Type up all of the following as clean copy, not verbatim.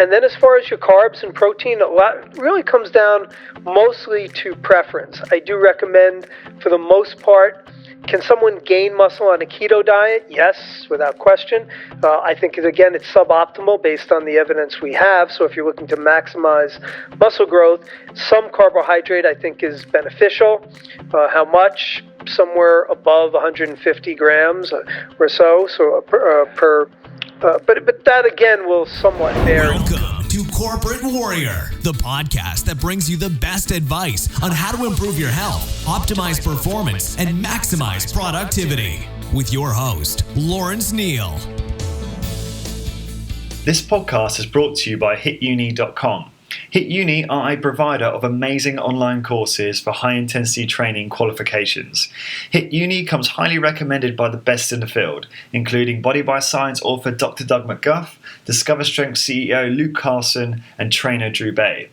And then as far as your carbs and protein, a lot really comes down mostly to preference. I do recommend, for the most part, can someone gain muscle on a keto diet? Yes, without question. I think, again, it's suboptimal based on the evidence we have. So if you're looking to maximize muscle growth, some carbohydrate I think is beneficial. How much? Somewhere above 150 grams or so. But that again will somewhat vary. Welcome to Corporate Warrior, the podcast that brings you the best advice on how to improve your health, optimize performance, and maximize productivity. With your host, Lawrence Neal. This podcast is brought to you by HitUni.com. HitUni are a provider of amazing online courses for high-intensity training qualifications. HitUni comes highly recommended by the best in the field, including Body by Science author Dr. Doug McGuff, Discover Strength CEO Luke Carlson, and trainer Drew Bay.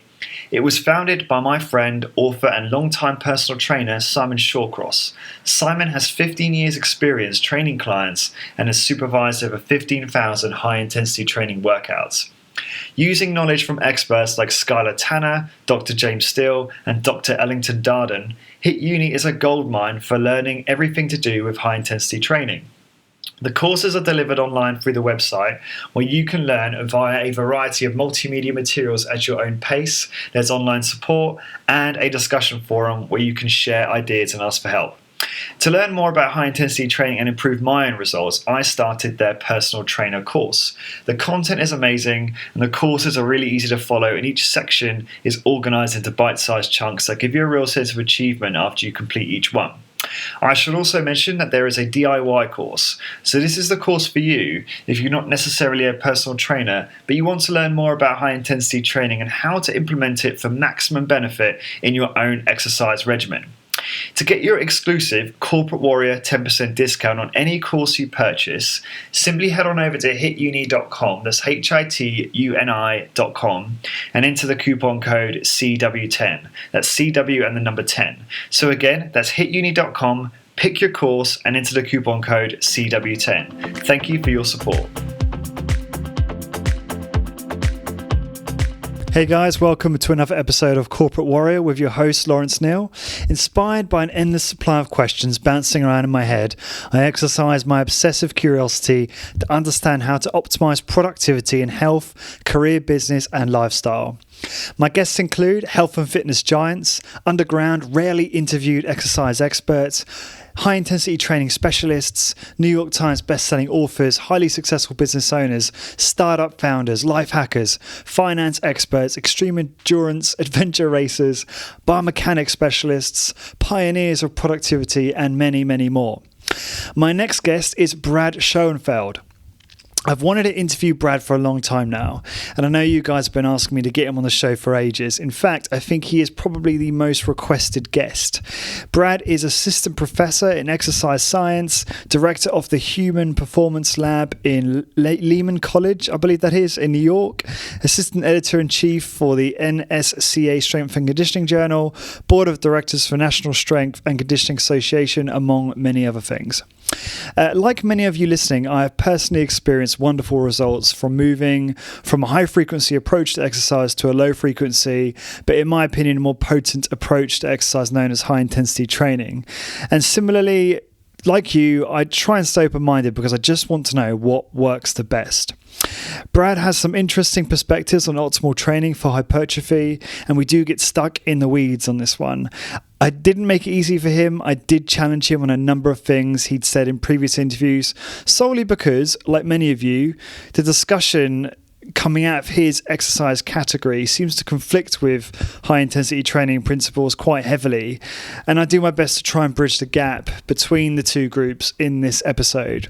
It was founded by my friend, author, and longtime personal trainer Simon Shawcross. Simon has 15 years experience training clients and has supervised over 15,000 high-intensity training workouts. Using knowledge from experts like Skylar Tanner, Dr. James Steele, and Dr. Ellington Darden, HitUni is a goldmine for learning everything to do with high-intensity training. The courses are delivered online through the website, where you can learn via a variety of multimedia materials at your own pace. There's online support and a discussion forum where you can share ideas and ask for help. To learn more about high-intensity training and improve my own results, I started their personal trainer course. The content is amazing, and the courses are really easy to follow, and each section is organized into bite-sized chunks that give you a real sense of achievement after you complete each one. I should also mention that there is a DIY course. So this is the course for you if you're not necessarily a personal trainer, but you want to learn more about high-intensity training and how to implement it for maximum benefit in your own exercise regimen. To get your exclusive Corporate Warrior 10% discount on any course you purchase, simply head on over to hituni.com, that's HITUNI.com, and enter the coupon code CW10. That's CW and the number 10. So again, that's hituni.com, pick your course, and enter the coupon code CW10. Thank you for your support. Hey guys, welcome to another episode of Corporate Warrior with your host Lawrence Neal. Inspired by an endless supply of questions bouncing around in my head, I exercise my obsessive curiosity to understand how to optimize productivity in health, career, business, and lifestyle. My guests include health and fitness giants, underground, rarely interviewed exercise experts, high-intensity training specialists, New York Times best-selling authors, highly successful business owners, startup founders, life hackers, finance experts, extreme endurance adventure racers, biomechanics specialists, pioneers of productivity, and many, many more. My next guest is Brad Schoenfeld. I've wanted to interview Brad for a long time now, and I know you guys have been asking me to get him on the show for ages. In fact, I think he is probably the most requested guest. Brad is assistant professor in exercise science, director of the Human Performance Lab in Lehman College, I believe that is, in New York, assistant editor-in-chief for the NSCA Strength and Conditioning Journal, board of directors for National Strength and Conditioning Association, among many other things. Like many of you listening, I have personally experienced wonderful results from moving from a high-frequency approach to exercise to a low-frequency, but in my opinion, more potent approach to exercise known as high-intensity training. And similarly, like you, I try and stay open-minded because I just want to know what works the best. Brad has some interesting perspectives on optimal training for hypertrophy, and we do get stuck in the weeds on this one. I didn't make it easy for him. I did challenge him on a number of things he'd said in previous interviews, solely because, like many of you, the discussion coming out of his exercise category seems to conflict with high-intensity training principles quite heavily, and I do my best to try and bridge the gap between the two groups in this episode.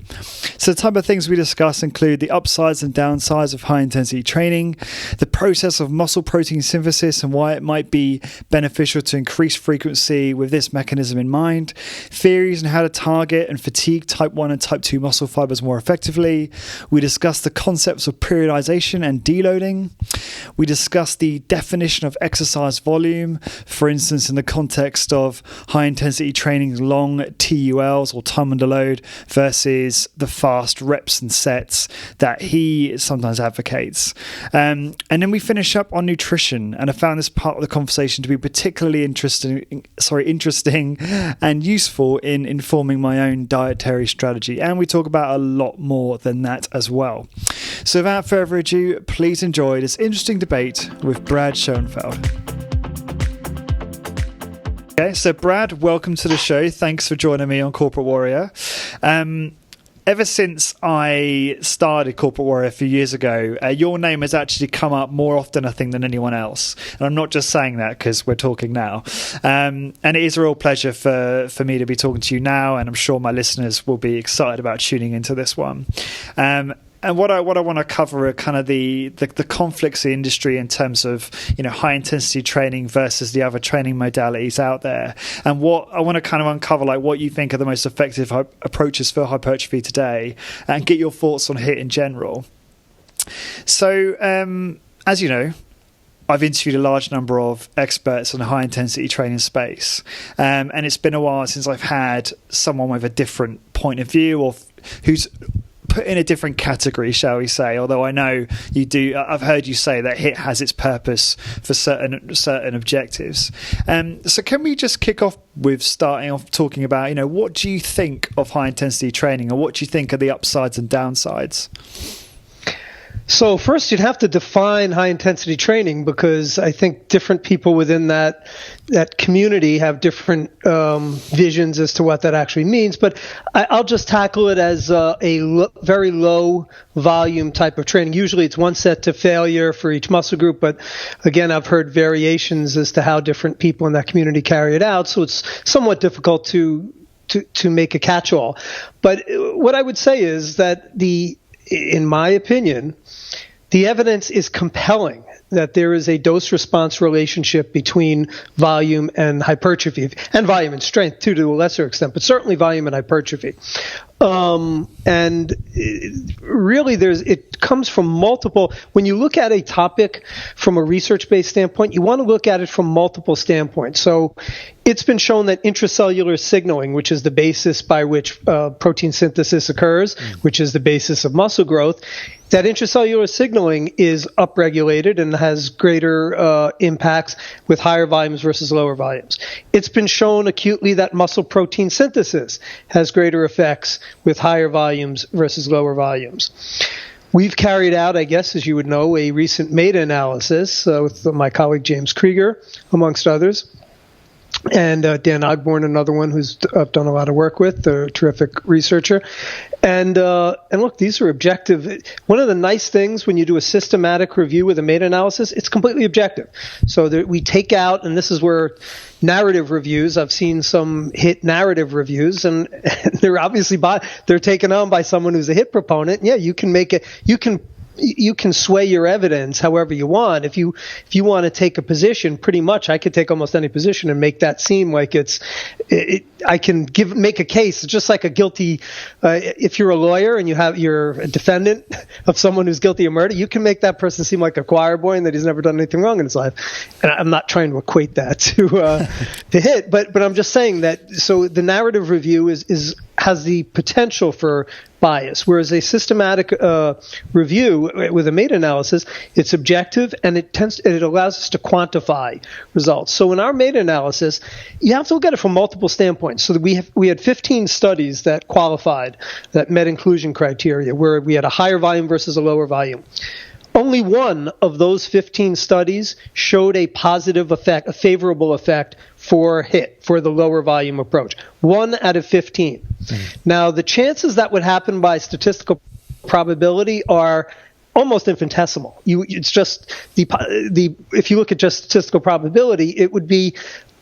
So the type of things we discuss include the upsides and downsides of high-intensity training, the process of muscle protein synthesis and why it might be beneficial to increase frequency with this mechanism in mind, theories on how to target and fatigue type 1 and type 2 muscle fibers more effectively. We discuss the concepts of periodization and deloading. We discuss the definition of exercise volume, for instance, in the context of high-intensity training, long TULs or time under load versus the fast reps and sets that he sometimes advocates. And then we finish up on nutrition, and I found this part of the conversation to be particularly interesting and useful in informing my own dietary strategy. And we talk about a lot more than that as well. So without further ado, please enjoy this interesting debate with Brad Schoenfeld. Okay, so Brad, welcome to the show. Thanks for joining me on Corporate Warrior. Ever since I started Corporate Warrior a few years ago, your name has actually come up more often, I think, than anyone else. And I'm not just saying that because we're talking now. And it is a real pleasure for me to be talking to you now, and I'm sure my listeners will be excited about tuning into this one. And what I want to cover are kind of the conflicts in the industry in terms of, high intensity training versus the other training modalities out there, and what I want to kind of uncover, like what you think are the most effective approaches for hypertrophy today, and get your thoughts on HIIT in general. So, as you know, I've interviewed a large number of experts in the high intensity training space, and it's been a while since I've had someone with a different point of view or who's put in a different category, shall we say, although I know you do. I've heard you say that HIIT has its purpose for certain objectives. So can we just kick off with starting off talking about, what do you think of high intensity training, or what do you think are the upsides and downsides? So first, you'd have to define high-intensity training, because I think different people within that community have different visions as to what that actually means. But I'll just tackle it as very low-volume type of training. Usually it's one set to failure for each muscle group, but again, I've heard variations as to how different people in that community carry it out, so it's somewhat difficult to make a catch-all. But what I would say is that in my opinion, the evidence is compelling that there is a dose-response relationship between volume and hypertrophy, and volume and strength too, to a lesser extent, but certainly volume and hypertrophy. And really, it comes from multiple. When you look at a topic from a research-based standpoint, you want to look at it from multiple standpoints. So it's been shown that intracellular signaling, which is the basis by which protein synthesis occurs, which is the basis of muscle growth, that intracellular signaling is upregulated and has greater impacts with higher volumes versus lower volumes. It's been shown acutely that muscle protein synthesis has greater effects with higher volumes versus lower volumes. We've carried out, I guess, as you would know, a recent meta-analysis with my colleague James Krieger, amongst others, and Dan Ogborn, another one who's I've done a lot of work with, a terrific researcher. And look, these are objective. One of the nice things when you do a systematic review with a meta-analysis, it's completely objective. So that we take out, and this is where narrative reviews, I've seen some HIIT narrative reviews, and they're obviously they're taken on by someone who's a HIIT proponent. Yeah, you can sway your evidence however you want. If you want to take a position, pretty much I could take almost any position and make that seem like I can make a case. It's just like a guilty. If you're a lawyer and you're a defendant of someone who's guilty of murder, you can make that person seem like a choir boy and that he's never done anything wrong in his life. And I'm not trying to equate that to HIIT, but I'm just saying that. So the narrative review has the potential for bias, whereas a systematic review with a meta-analysis, it's objective and it allows us to quantify results. So in our meta-analysis, you have to look at it from multiple standpoints. So that we had 15 studies that qualified, that met inclusion criteria, where we had a higher volume versus a lower volume. Only one of those 15 studies showed a positive effect, a favorable effect for HIIT, for the lower volume approach. 1 out of 15. Now, the chances that would happen by statistical probability are almost infinitesimal. It's just if you look at just statistical probability, it would be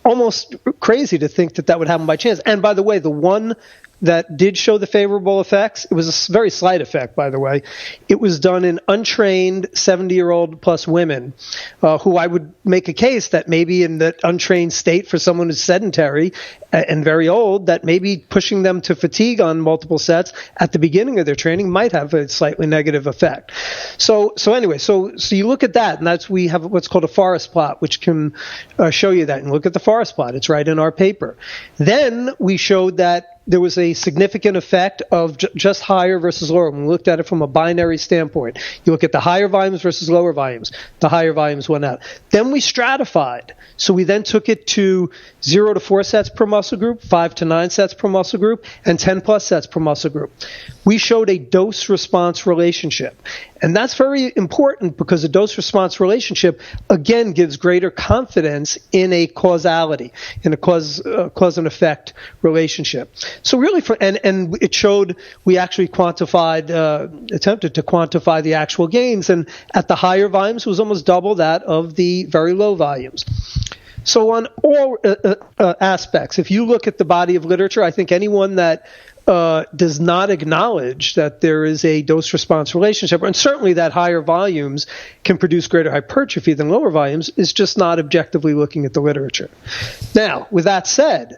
almost crazy to think that would happen by chance. And by the way, the one that did show the favorable effects. It was a very slight effect, by the way. It was done in untrained 70-year-old plus women, who I would make a case that maybe in that untrained state for someone who's sedentary and very old, that maybe pushing them to fatigue on multiple sets at the beginning of their training might have a slightly negative effect. So you look at that, and we have what's called a forest plot, which can show you that. And look at the forest plot; it's right in our paper. Then we showed that there was a significant effect of just higher versus lower. When we looked at it from a binary standpoint, you look at the higher volumes versus lower volumes. The higher volumes went out. Then we stratified. So we then took it to 0 to 4 sets per muscle group, 5 to 9 sets per muscle group, and 10 plus sets per muscle group. We showed a dose-response relationship. And that's very important because a dose-response relationship, again, gives greater confidence in a causality, in a cause and effect relationship. So really, and it showed we actually attempted to quantify the actual gains, and at the higher volumes it was almost double that of the very low volumes. So on all aspects, if you look at the body of literature, I think anyone that does not acknowledge that there is a dose-response relationship, and certainly that higher volumes can produce greater hypertrophy than lower volumes, is just not objectively looking at the literature. Now, with that said,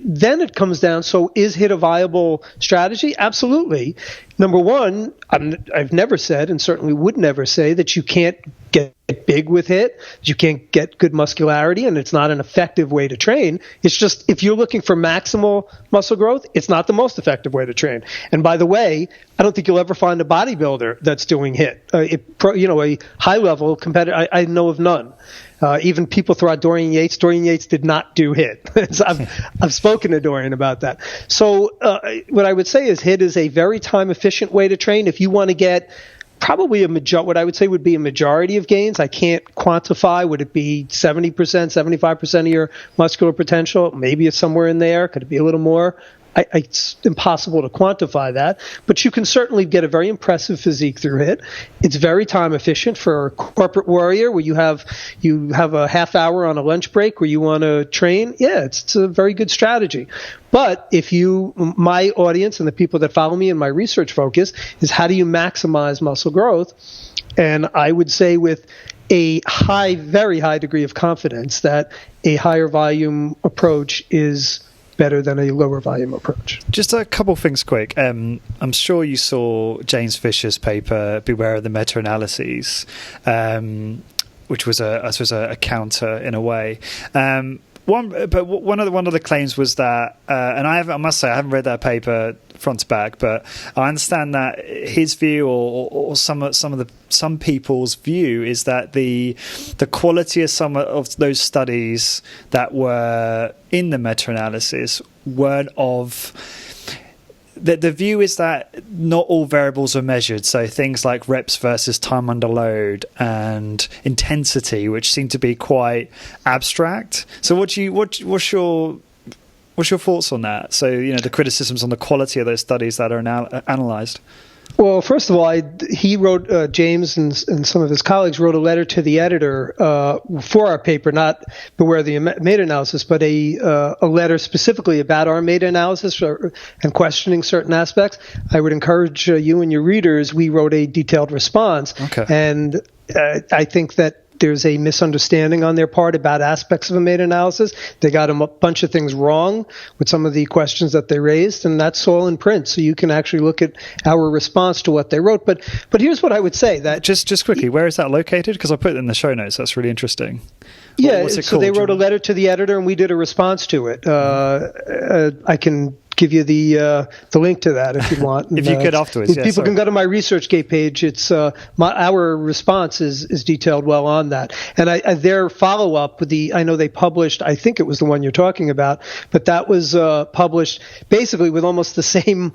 then it comes down, so is HIIT a viable strategy? Absolutely. Number one, I've never said, and certainly would never say, that you can't get big with HIIT, that you can't get good muscularity, and it's not an effective way to train. It's just, if you're looking for maximal muscle growth, it's not the most effective way to train. And by the way, I don't think you'll ever find a bodybuilder that's doing HIIT. A high-level competitor, I know of none. Even people throw out Dorian Yates. Dorian Yates did not do HIIT. So I've spoken to Dorian about that. So what I would say is HIIT is a very time-efficient way to train. If you want to get probably what I would say would be a majority of gains. I can't quantify. Would it be 70%, 75% of your muscular potential? Maybe it's somewhere in there. Could it be a little more? It's impossible to quantify that, but you can certainly get a very impressive physique through HIIT. It's very time efficient for a corporate warrior where you have a half hour on a lunch break where you want to train. Yeah, it's a very good strategy. But my audience and the people that follow me and my research focus is how do you maximize muscle growth? And I would say with a very high degree of confidence that a higher volume approach is better than a lower volume approach. Just a couple things quick. I'm sure you saw James Fisher's paper, Beware of the Meta-Analyses, which was a counter in a way. One of the claims was that, and I must say I haven't read that paper front to back, but I understand that his view or some people's view is that the quality of some of those studies that were in the meta-analysis weren't of. The view is that not all variables are measured, so things like reps versus time under load and intensity, which seem to be quite abstract. So what's your thoughts on that? So the criticisms on the quality of those studies that are analysed. Well, first of all, he wrote, James and some of his colleagues wrote a letter to the editor for our paper, not Beware the Meta-Analysis, but a letter specifically about our meta-analysis and questioning certain aspects. I would encourage you and your readers, we wrote a detailed response. Okay. And I think that there's a misunderstanding on their part about aspects of a meta-analysis. They got a bunch of things wrong with some of the questions that they raised, and that's all in print. So you can actually look at our response to what they wrote. But here's what I would say. That just quickly, where is that located? Because I put it in the show notes. That's really interesting. Yeah, so they wrote a letter to the editor, and we did a response to it. I can give you the link to that if you want. And, if you could afterwards. People can go to my ResearchGate page. It's our response is detailed well on that. And their follow up with I know they published. I think it was the one you're talking about, but that was published basically with almost the same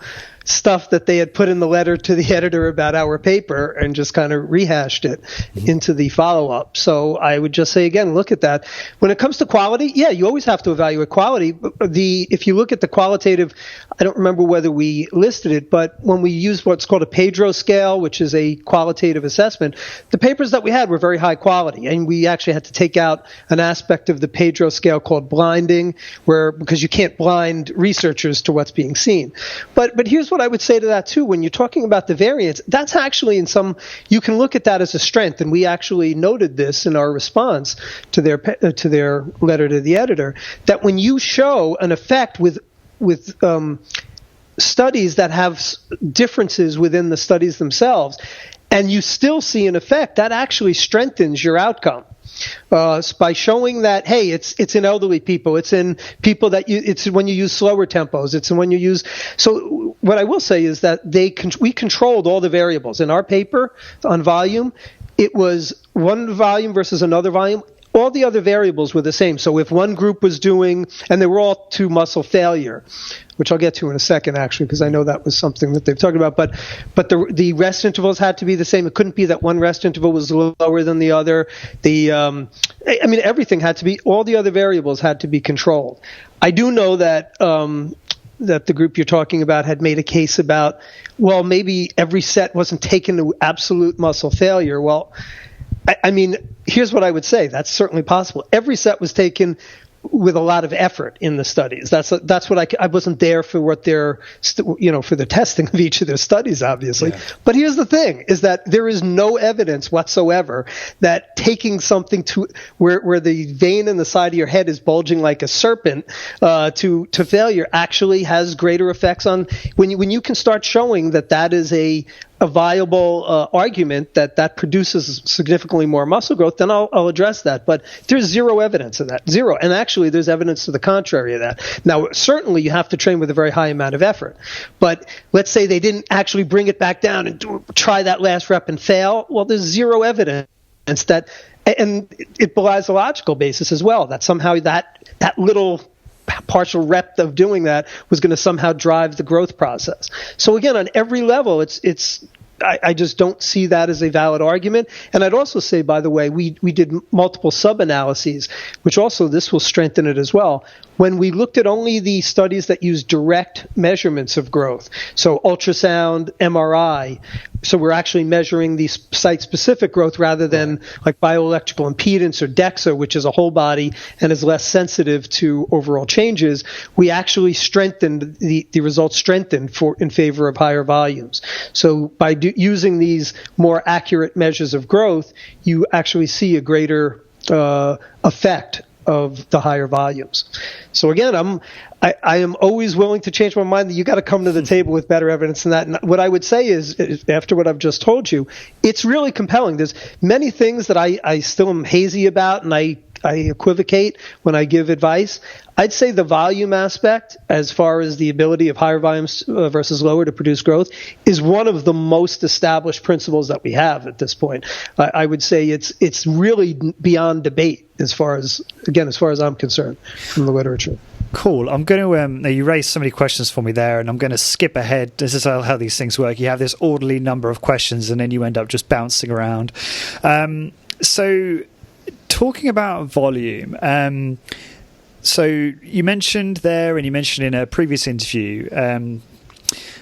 stuff that they had put in the letter to the editor about our paper and just kind of rehashed it into the follow-up. So I would just say, again, look at that. When it comes to quality, yeah, you always have to evaluate quality. But if you look at the qualitative, I don't remember whether we listed it, but when we use what's called a Pedro scale, which is a qualitative assessment, the papers that we had were very high quality. And we actually had to take out an aspect of the Pedro scale called blinding, because you can't blind researchers to what's being seen. But here's what I would say to that too. When you're talking about the variance, that's actually you can look at that as a strength. And we actually noted this in our response to their letter to the editor, that when you show an effect with studies that have differences within the studies themselves, and you still see an effect, that actually strengthens your outcome. By showing that, hey, it's in elderly people, it's in people it's when you use slower tempos, it's when you use. So what I will say is that we controlled all the variables in our paper on volume. It was one volume versus another volume. All the other variables were the same. So if one group was doing, and they were all to muscle failure, which I'll get to in a second, actually, because I know that was something that they've talked about. But the rest intervals had to be the same. It couldn't be that one rest interval was lower than the other. Everything had to be. All the other variables had to be controlled. I do know that the group you're talking about had made a case about, well, maybe every set wasn't taken to absolute muscle failure. Well, I mean, here's what I would say. That's certainly possible. Every set was taken with a lot of effort in the studies. That's what I wasn't there for what for the testing of each of their studies, obviously. Yeah. But here's the thing, is that there is no evidence whatsoever that taking something to where the vein in the side of your head is bulging like a serpent to failure actually has greater effects on when you can start showing that is a viable argument that produces significantly more muscle growth, then I'll address that. But there's zero evidence of that. Zero. And actually, there's evidence to the contrary of that. Now, certainly you have to train with a very high amount of effort. But let's say they didn't actually bring it back down and try that last rep and fail. Well, there's zero evidence that, and it belies a logical basis as well, that somehow that little partial rep of doing that was going to somehow drive the growth process. So again, on every level, I just don't see that as a valid argument. And I'd also say, by the way, we did multiple sub-analyses, which also this will strengthen it as well. When we looked at only the studies that use direct measurements of growth, so ultrasound, MRI, so we're actually measuring the site-specific growth rather than like bioelectrical impedance or DEXA, which is a whole body and is less sensitive to overall changes, we actually strengthened the results in favor of higher volumes. So by using these more accurate measures of growth, you actually see a greater effect of the higher volumes. So again, I am always willing to change my mind. That you got to come to the table with better evidence than that. And what I would say is, after what I've just told you, it's really compelling. There's many things that I still am hazy about, and I equivocate when I give advice. I'd say the volume aspect, as far as the ability of higher volumes versus lower to produce growth, is one of the most established principles that we have at this point. I would say it's really beyond debate as far as I'm concerned from the literature. Cool. I'm going to, you raised so many questions for me there, and I'm going to skip ahead. This is how these things work. You have this orderly number of questions, and then you end up just bouncing around. So talking about volume, so you mentioned there, and you mentioned in a previous interview,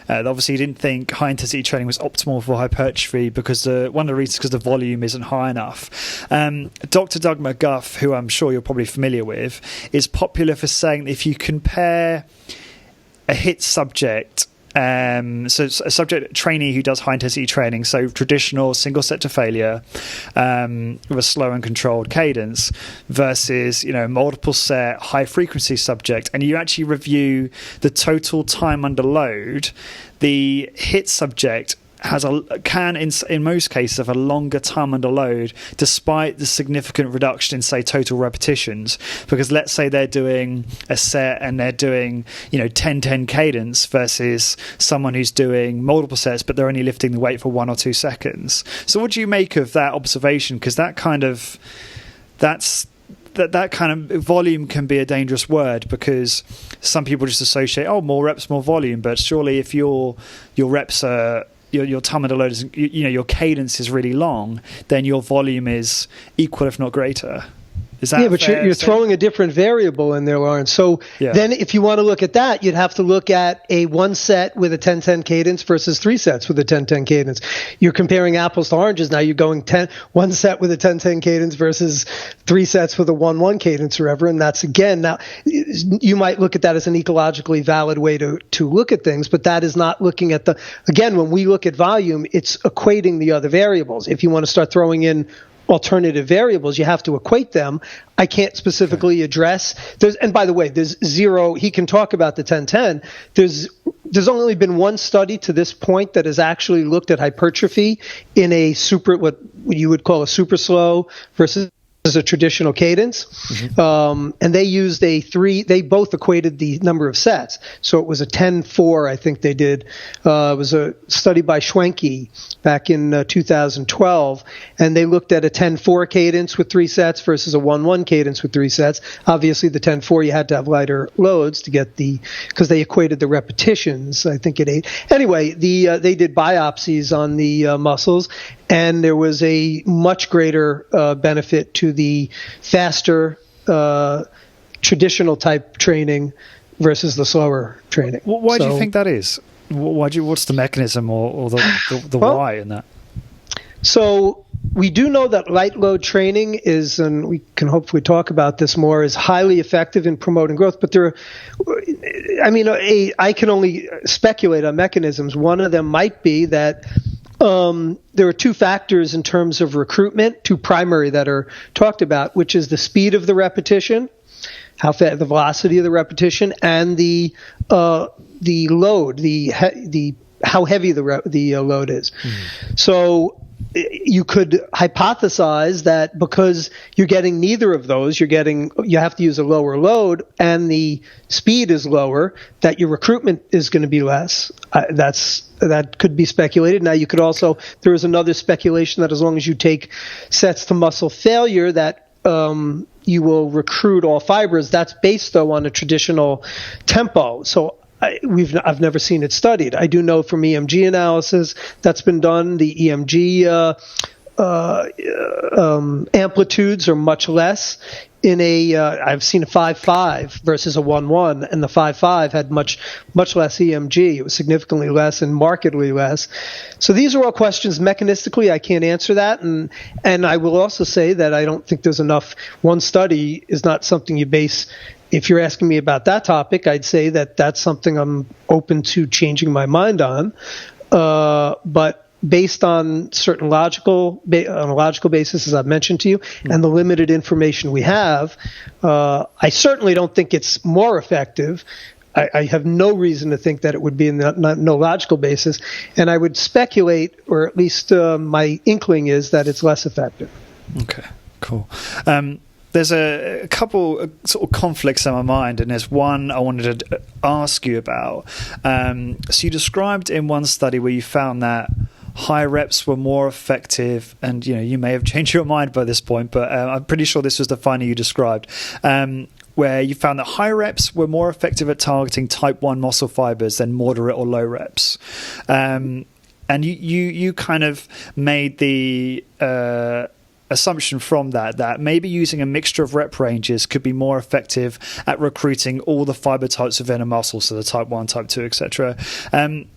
obviously you didn't think high intensity training was optimal for hypertrophy because one of the reasons because the volume isn't high enough. Dr. Doug McGuff, who I'm sure you're probably familiar with, is popular for saying that if you compare a HIIT subject, so a subject trainee who does high intensity training, so traditional single set to failure with a slow and controlled cadence, versus multiple set high frequency subject, and you actually review the total time under load, the HIIT subject can in most cases have a longer time under load despite the significant reduction in, say, total repetitions, because let's say they're doing a set and they're doing 10-10 cadence versus someone who's doing multiple sets but they're only lifting the weight for 1 or 2 seconds. So what do you make of that observation? Because that's that kind of volume can be a dangerous word, because some people just associate, more reps, more volume. But surely if your reps are, your time under load is, your cadence is really long, then your volume is equal, if not greater. Is that but you're throwing a different variable in there, Lawrence. So then if you want to look at that, you'd have to look at a 1 set with a 10-10 cadence versus 3 sets with a 10-10 cadence. You're comparing apples to oranges. Now you're going 1 set with a 10-10 cadence versus 3 sets with a 1-1 cadence or whatever. And that's, again, now you might look at that as an ecologically valid way to look at things, but that is not looking at again, when we look at volume, it's equating the other variables. If you want to start throwing in alternative variables, you have to equate them. I can't specifically address and by the way, there's zero, he can talk about the 10-10. There's only been one study to this point that has actually looked at hypertrophy in what you would call a super slow versus a traditional cadence. And they used they both equated the number of sets. So it was a 10-4, I think they did. It was a study by Schoenfeld back in 2012. And they looked at a 10-4 cadence with 3 sets versus a 1-1 cadence with 3 sets. Obviously, the 10-4, you had to have lighter loads to get because they equated the repetitions, I think, at 8. Anyway, they did biopsies on the muscles, and there was a much greater benefit to the faster traditional type training versus the slower training. Why do you think that is? What's the mechanism or the why in that? So we do know that light load training is, and we can hopefully talk about this more, is highly effective in promoting growth. But I can only speculate on mechanisms. One of them might be that there are 2 factors in terms of recruitment, 2 primary that are talked about, which is the speed of the repetition, the velocity of the repetition, and the load, how heavy the load is. So you could hypothesize that because you're getting neither of those, you have to use a lower load and the speed is lower, that your recruitment is going to be less. That could be speculated. Now you could also, there is another speculation that as long as you take sets to muscle failure, that you will recruit all fibers. That's based though on a traditional tempo. So I've never seen it studied. I do know from EMG analysis that's been done, the EMG amplitudes are much less. I've seen a 5.5 versus a 1.1, and the 5.5 had much less EMG. It was significantly less and markedly less. So these are all questions. Mechanistically, I can't answer that, and I will also say that I don't think there's enough. One study is not something you base. If you're asking me about that topic, I'd say that that's something I'm open to changing my mind on. But based on certain on a logical basis, as I've mentioned to you, and the limited information we have, I certainly don't think it's more effective. I have no reason to think that it would be in no logical basis, and I would speculate, or at least my inkling is that it's less effective. Okay, cool. There's a couple sort of conflicts in my mind, and there's one I wanted to ask you about. So you described in one study where you found that high reps were more effective, and you may have changed your mind by this point, but I'm pretty sure this was the finding you described, where you found that high reps were more effective at targeting type 1 muscle fibers than moderate or low reps. And you kind of made the assumption from that maybe using a mixture of rep ranges could be more effective at recruiting all the fiber types within a muscle, so the type 1, type 2, etc.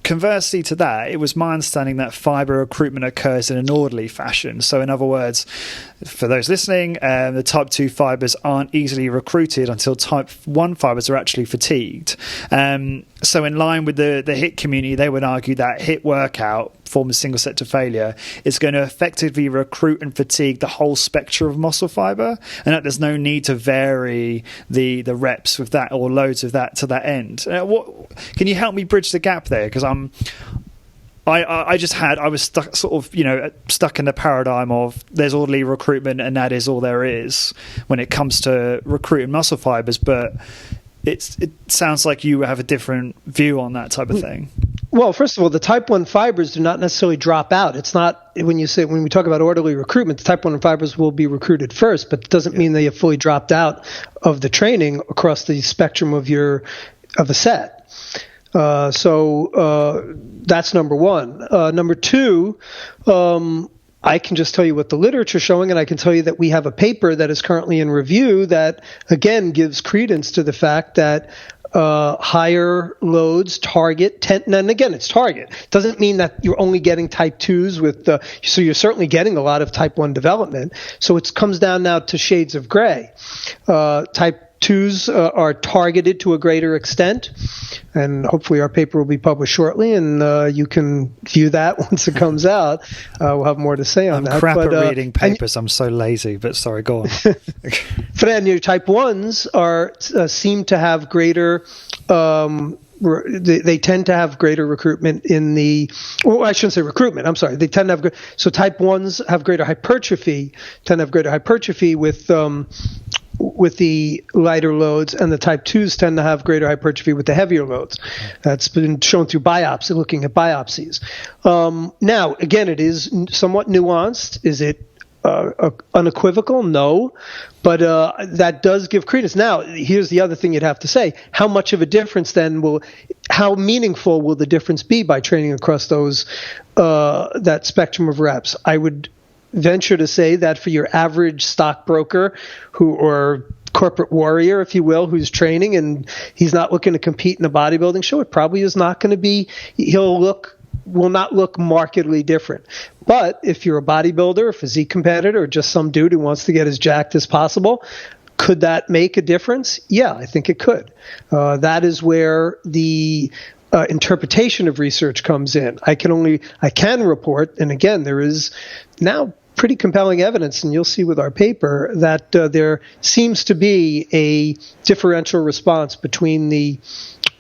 Conversely to that, it was my understanding that fiber recruitment occurs in an orderly fashion. So in other words, for those listening, the type 2 fibers aren't easily recruited until type 1 fibers are actually fatigued. So in line with the HIIT community, they would argue that HIIT workout, form a single set to failure, is going to effectively recruit and fatigue the whole spectrum of muscle fiber, and that there's no need to vary the reps with that or loads of that to that end. Can you help me bridge the gap there? Because I was stuck, stuck in the paradigm of there's orderly recruitment and that is all there is when it comes to recruiting muscle fibers, but it sounds like you have a different view on that type of thing. Well, first of all, the type 1 fibers do not necessarily drop out. It's not, when we talk about orderly recruitment, the type 1 fibers will be recruited first, but it doesn't mean they have fully dropped out of the training across the spectrum of a set. So that's number one. Number two, I can just tell you what the literature is showing, and I can tell you that we have a paper that is currently in review that, again, gives credence to the fact that higher loads target, and again, it's target. It doesn't mean that you're only getting type 2s so you're certainly getting a lot of type 1 development. So it comes down now to shades of gray. Type 2s are targeted to a greater extent, and hopefully our paper will be published shortly, and you can view that once it comes out. We'll have more to say on that. I'm crap at reading papers. I'm so lazy, but sorry, go on. But then your type 1s seem to have greater they tend to have greater recruitment I shouldn't say recruitment, I'm sorry. They tend to have so type 1s have greater hypertrophy, with the lighter loads, and the type 2s tend to have greater hypertrophy with the heavier loads. That's been shown through biopsy, looking at biopsies. Now, again, it is somewhat nuanced. Is it unequivocal? No. But that does give credence. Now, here's the other thing you'd have to say. How much of a difference then how meaningful will the difference be by training across that spectrum of reps? I would venture to say that for your average stockbroker or corporate warrior, if you will, who's training and he's not looking to compete in a bodybuilding show, it probably is not going to be, will not look markedly different. But if you're a bodybuilder, a physique competitor, or just some dude who wants to get as jacked as possible, could that make a difference? Yeah, I think it could. That is where the interpretation of research comes in. I can report, and again, there is now pretty compelling evidence, and you'll see with our paper, that there seems to be a differential response between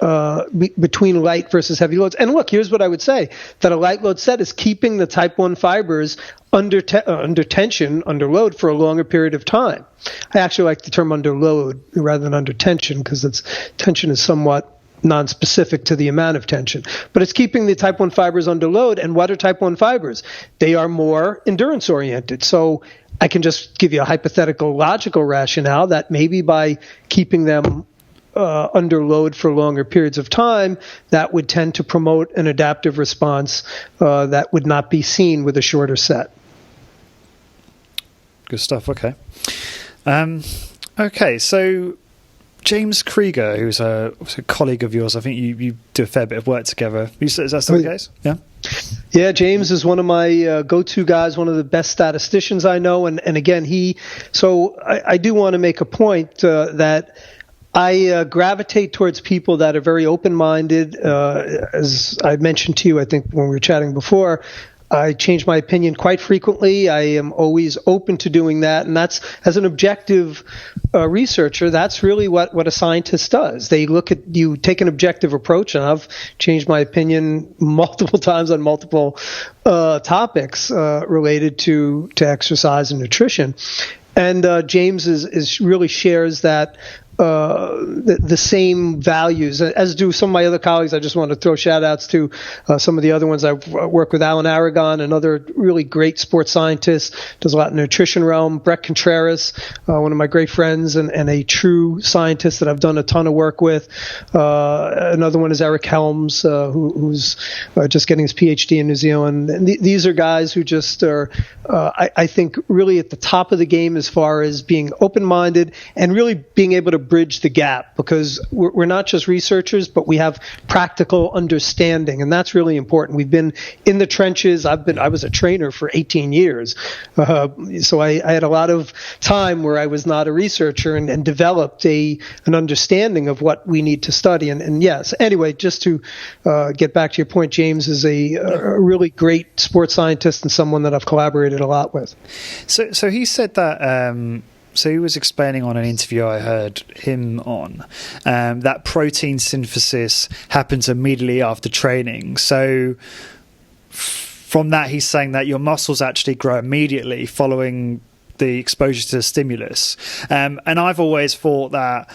light versus heavy loads. And look, here's what I would say, that a light load set is keeping the type 1 fibers under tension, under load for a longer period of time. I actually like the term under load rather than under tension, because tension is somewhat non-specific to the amount of tension. But it's keeping the type 1 fibers under load. And what are type 1 fibers? They are more endurance-oriented. So I can just give you a hypothetical logical rationale that maybe by keeping them under load for longer periods of time, that would tend to promote an adaptive response that would not be seen with a shorter set. Good stuff. Okay. Okay, so James Krieger, who's a colleague of yours, I think you do a fair bit of work together. Is that still the case? Yeah. Yeah, James is one of my go-to guys, one of the best statisticians I know. And again, I do want to make a point that I gravitate towards people that are very open-minded. As I mentioned to you, I think when we were chatting before, I change my opinion quite frequently. I am always open to doing that. And that's, as an objective researcher, that's really what a scientist does. They look at, you take an objective approach, and I've changed my opinion multiple times on multiple topics related to exercise and nutrition. And James is really shares that the same values, as do some of my other colleagues. I just want to throw shout outs to some of the other ones. I've worked with Alan Aragon, another really great sports scientist, does a lot in the nutrition realm. Brett Contreras, one of my great friends and a true scientist that I've done a ton of work with. Another one is Eric Helms, who's just getting his PhD in New Zealand. And these are guys who just are, I think, really at the top of the game as far as being open-minded and really being able to bridge the gap, because we're not just researchers, but we have practical understanding, and that's really important. We've been in the trenches. I was a trainer for 18 years, so I had a lot of time where I was not a researcher and developed an understanding of what we need to study. And yes, anyway, just to get back to your point, James is a really great sports scientist and someone that I've collaborated a lot with. So he said that. So he was explaining on an interview I heard him on that protein synthesis happens immediately after training. So from that, he's saying that your muscles actually grow immediately following the exposure to the stimulus. And I've always thought that,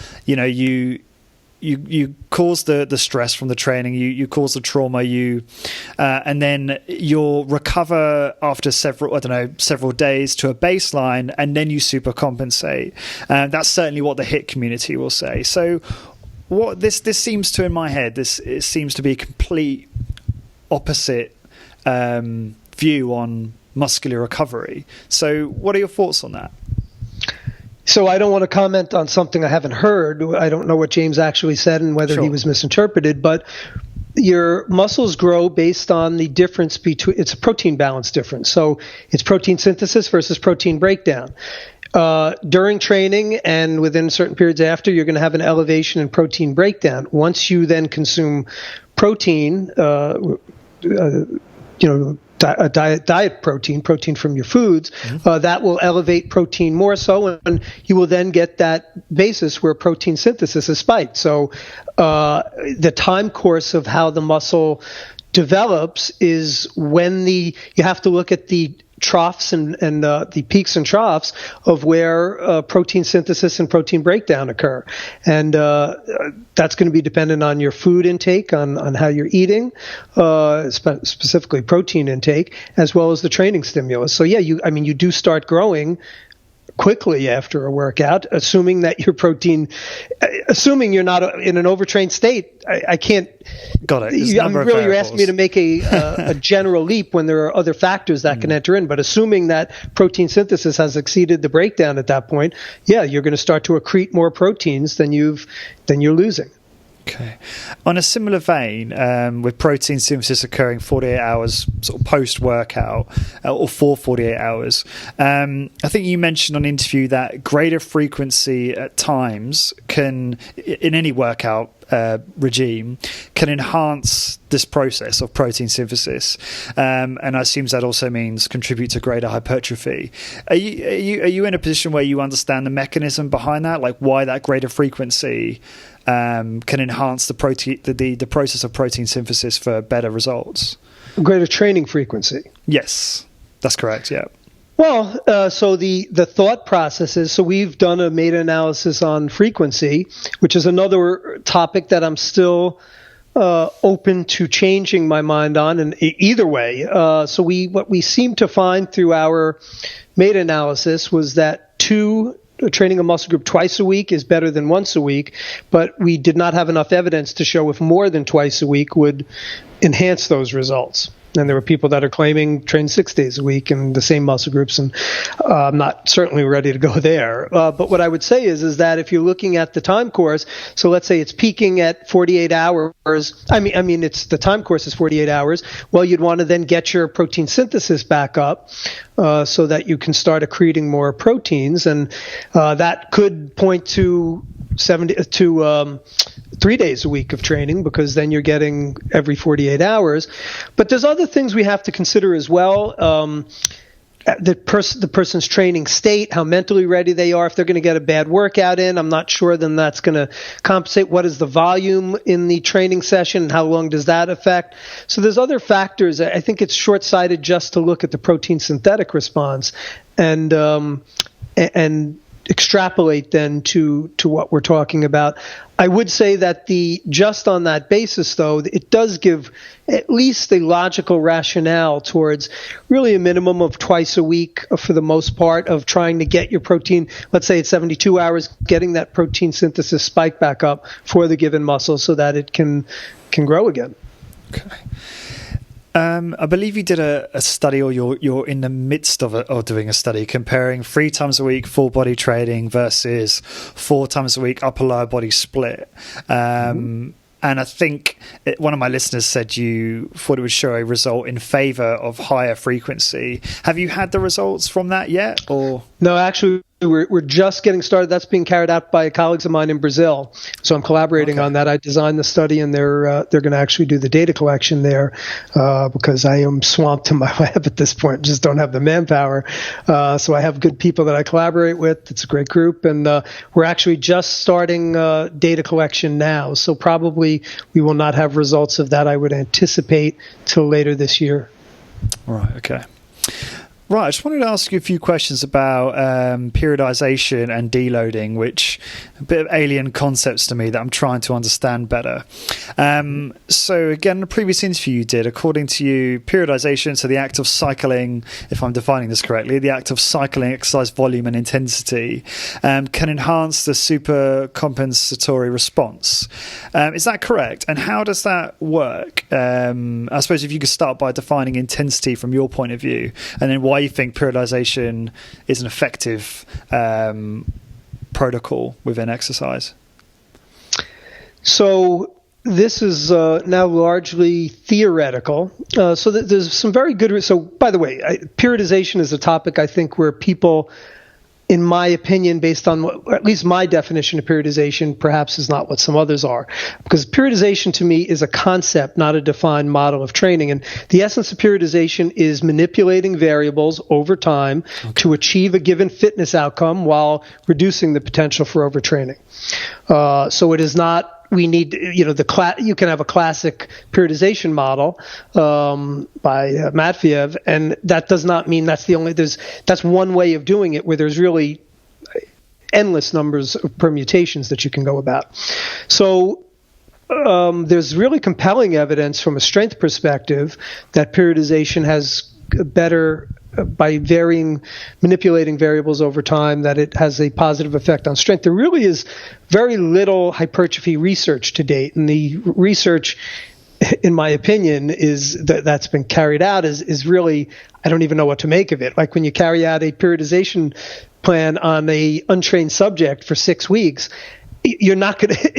you cause the stress from the training, you cause the trauma, and then you'll recover after several days to a baseline, and then you supercompensate. That's certainly what the HIIT community will say. So what this seems to, in my head, it seems to be a complete opposite view on muscular recovery. So what are your thoughts on that? So I don't want to comment on something I haven't heard. I don't know what James actually said and whether he was misinterpreted, but your muscles grow based on the difference between, it's a protein balance difference. So it's protein synthesis versus protein breakdown. During training and within certain periods after, you're going to have an elevation in protein breakdown. Once you then consume protein, diet protein from your foods, that will elevate protein more so, and you will then get that basis where protein synthesis is spiked. So the time course of how the muscle develops is when you have to look at the troughs and the peaks and troughs of where protein synthesis and protein breakdown occur. And that's going to be dependent on your food intake, on how you're eating, specifically protein intake, as well as the training stimulus. So yeah, you do start growing quickly after a workout, assuming that assuming you're not in an overtrained state. I can't. Got it. You're asking me to make a general leap when there are other factors that can enter in. But assuming that protein synthesis has exceeded the breakdown at that point, yeah, you're going to start to accrete more proteins than you're losing. Okay. On a similar vein, with protein synthesis occurring 48 hours sort of post-workout or for 48 hours, I think you mentioned on interview that greater frequency at times can, in any workout regime, can enhance this process of protein synthesis, and I assume that also means contribute to greater hypertrophy. Are you in a position where you understand the mechanism behind that, like why that greater frequency can enhance the process of protein synthesis for better results? Greater training frequency. Yes, that's correct. Yeah. Well, so the thought process is, so we've done a meta-analysis on frequency, which is another topic that I'm still open to changing my mind on, and either way. So what we seem to find through our meta-analysis was that training a muscle group twice a week is better than once a week, but we did not have enough evidence to show if more than twice a week would enhance those results. And there were people that are claiming train 6 days a week in the same muscle groups, and I'm not certainly ready to go there. But what I would say is that if you're looking at the time course, so let's say it's peaking at 48 hours. I mean, it's the time course is 48 hours. Well, you'd want to then get your protein synthesis back up so that you can start accreting more proteins, and that could point to 3 days a week of training, because then you're getting every 48 hours. But there's other things we have to consider as well. The person's training state, how mentally ready they are. If they're going to get a bad workout in, I'm not sure then that's going to compensate. What is the volume in the training session, and how long does that affect? So there's other factors. I think it's short-sighted just to look at the protein synthetic response and extrapolate then to what we're talking about. I would say that just on that basis, though, it does give at least a logical rationale towards really a minimum of twice a week for the most part of trying to get your protein, let's say it's 72 hours, getting that protein synthesis spike back up for the given muscle so that it can grow again. Okay. I believe you did a study, or you're in the midst of doing a study comparing 3 times a week full body training versus 4 times a week upper lower body split. And I think one of my listeners said you thought it would show a result in favor of higher frequency. Have you had the results from that yet? Or no, actually, we're just getting started. That's being carried out by colleagues of mine in Brazil. So I'm collaborating on that. I designed the study, and they're going to actually do the data collection there because I am swamped in my lab at this point. Just don't have the manpower. So I have good people that I collaborate with. It's a great group, and we're actually just starting data collection now. So probably we will not have results of that, I would anticipate, till later this year. Right. Okay. Right, I just wanted to ask you a few questions about periodization and deloading, which are a bit of alien concepts to me that I'm trying to understand better. So again, the previous interview you did, according to you, periodization, so the act of cycling, if I'm defining this correctly, the act of cycling exercise volume and intensity can enhance the supercompensatory response. Is that correct? And how does that work? I suppose if you could start by defining intensity from your point of view, and then why you think periodization is an effective protocol within exercise. So this is now largely theoretical. So there's some very good. So by the way, periodization is a topic I think where people, in my opinion, based on at least my definition of periodization, perhaps is not what some others are. Because periodization to me is a concept, not a defined model of training. And the essence of periodization is manipulating variables over time to achieve a given fitness outcome while reducing the potential for overtraining. So it is not. We need, you can have a classic periodization model by Matveyev, and that does not mean that's the only. That's one way of doing it, where there's really endless numbers of permutations that you can go about. So there's really compelling evidence from a strength perspective that periodization has better. By manipulating variables over time, that it has a positive effect on strength. There really is very little hypertrophy research to date, and the research, in my opinion, is that's been carried out is really, I don't even know what to make of it. Like when you carry out a periodization plan on a untrained subject for 6 weeks, you're not going to,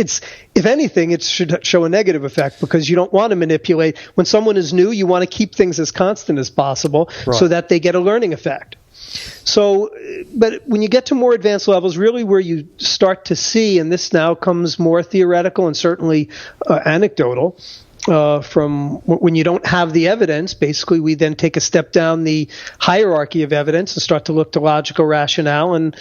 if anything, it should show a negative effect, because you don't want to manipulate. When someone is new, you want to keep things as constant as possible so that they get a learning effect. So, but when you get to more advanced levels, really where you start to see, and this now comes more theoretical and certainly anecdotal, from when you don't have the evidence, basically we then take a step down the hierarchy of evidence and start to look to logical rationale and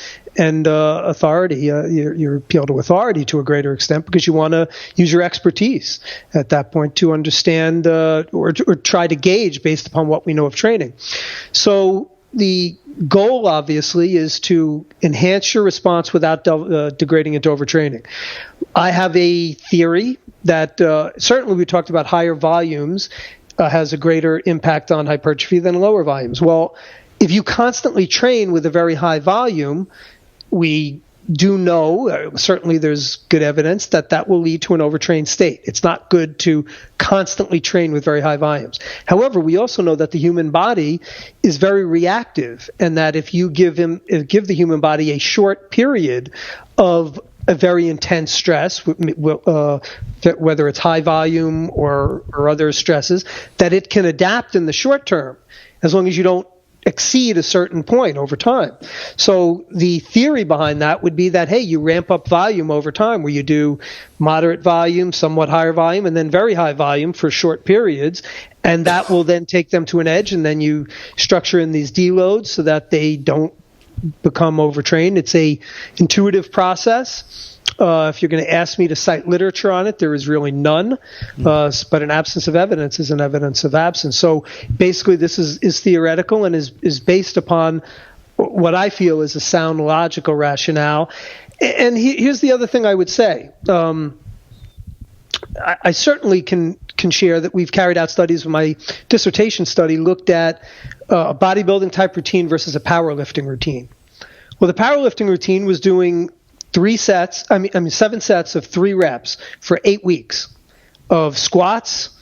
authority. You appeal to authority to a greater extent because you want to use your expertise at that point to understand or try to gauge based upon what we know of training. So the goal, obviously, is to enhance your response without degrading into overtraining. I have a theory that certainly we talked about higher volumes has a greater impact on hypertrophy than lower volumes. Well, if you constantly train with a very high volume, we do know, certainly there's good evidence, that will lead to an overtrained state. It's not good to constantly train with very high volumes. However, we also know that the human body is very reactive, and that if you give the human body a short period of a very intense stress, whether it's high volume or other stresses, that it can adapt in the short term, as long as you don't exceed a certain point over time. So the theory behind that would be that, hey, you ramp up volume over time, where you do moderate volume, somewhat higher volume, and then very high volume for short periods, and that will then take them to an edge, and then you structure in these deloads so that they don't become overtrained. It's a intuitive process. If you're going to ask me to cite literature on it, there is really none. But an absence of evidence is an evidence of absence. So basically, this is theoretical and is based upon what I feel is a sound logical rationale. And here's the other thing I would say. I certainly can share that we've carried out studies. My dissertation study looked at a bodybuilding type routine versus a powerlifting routine. Well, the powerlifting routine was doing 7 sets of 3 reps for 8 weeks of squats,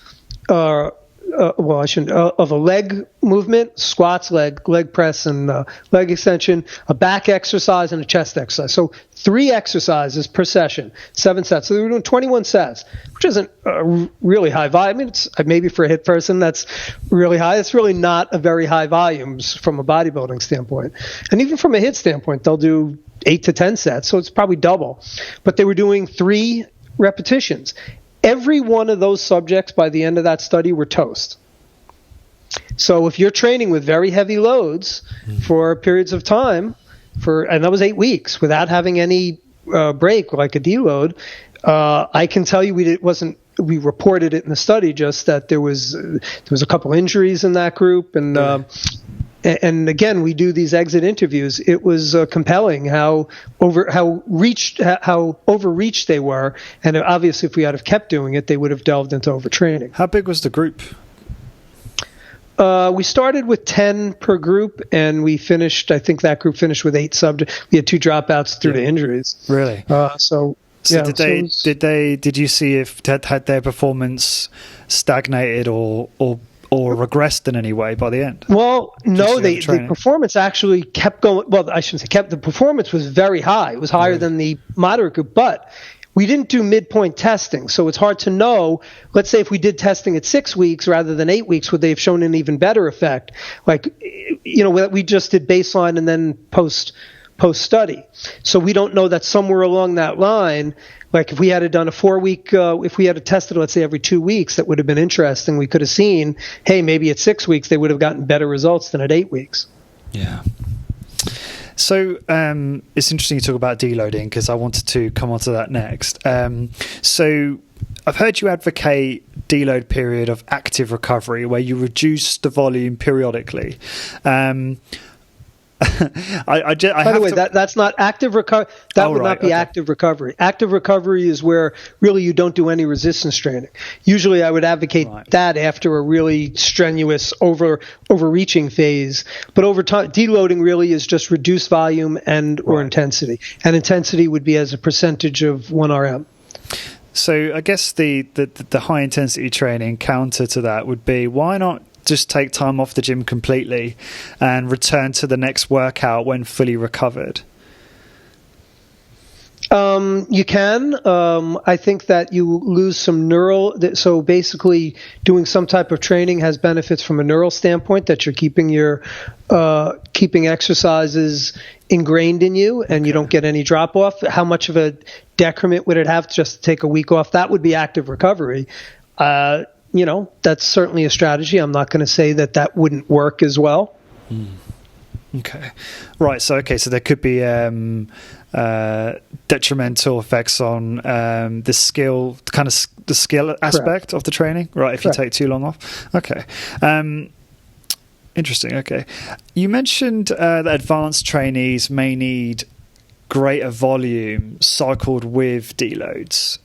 of a leg movement, squats, leg press, and leg extension, a back exercise, and a chest exercise. So 3 exercises per session, 7 sets. So they were doing 21 sets, which isn't really high volume. I mean, it's maybe for a HIIT person that's really high. It's really not a very high volumes from a bodybuilding standpoint. And even from a HIIT standpoint, they'll do 8 to 10 sets, so it's probably double. But they were doing 3 repetitions. Every one of those subjects by the end of that study were toast. So if you're training with very heavy loads for periods of time, and that was 8 weeks without having any break like a deload, I can tell you we reported it in the study, just that there was a couple injuries in that group, and and again, we do these exit interviews. It was compelling how overreached they were, and obviously, if we had have kept doing it, they would have delved into overtraining. How big was the group? We started with 10 per group, and we finished. I think that group finished with 8 subjects. We had 2 dropouts due to injuries. Really? So did you see if had their performance stagnated or regressed in any way by the end? Well, no, the performance actually kept going. Well, I shouldn't say kept. The performance was very high. It was higher than the moderate group, but we didn't do midpoint testing, so it's hard to know. Let's say if we did testing at 6 weeks rather than 8 weeks, would they have shown an even better effect? Like, we just did baseline and then post study. So we don't know that somewhere along that line, like if we had done a 4-week, if we had tested, let's say every 2 weeks, that would have been interesting. We could have seen, hey, maybe at 6 weeks they would have gotten better results than at 8 weeks. Yeah. So it's interesting you talk about deloading, because I wanted to come on to that next. So I've heard you advocate deload period of active recovery, where you reduce the volume periodically. By the way, that's not active recovery. That would not be active recovery. Active recovery is where really you don't do any resistance training. Usually I would advocate that after a really strenuous overreaching phase. But over time, deloading really is just reduced volume or intensity. And intensity would be as a percentage of 1 RM. So I guess the high intensity training counter to that would be, why not just take time off the gym completely and return to the next workout when fully recovered? You can. I think that you lose some neural. So basically, doing some type of training has benefits from a neural standpoint, that you're keeping exercises ingrained in you, and you don't get any drop off. How much of a decrement would it have just to take a week off? That would be active recovery. That's certainly a strategy. I'm not going to say that wouldn't work as well. Okay. Right. So there could be detrimental effects on the skill aspect of the training, right? If you take too long off. Okay. Interesting. Okay. You mentioned that advanced trainees may need greater volume cycled with deloads.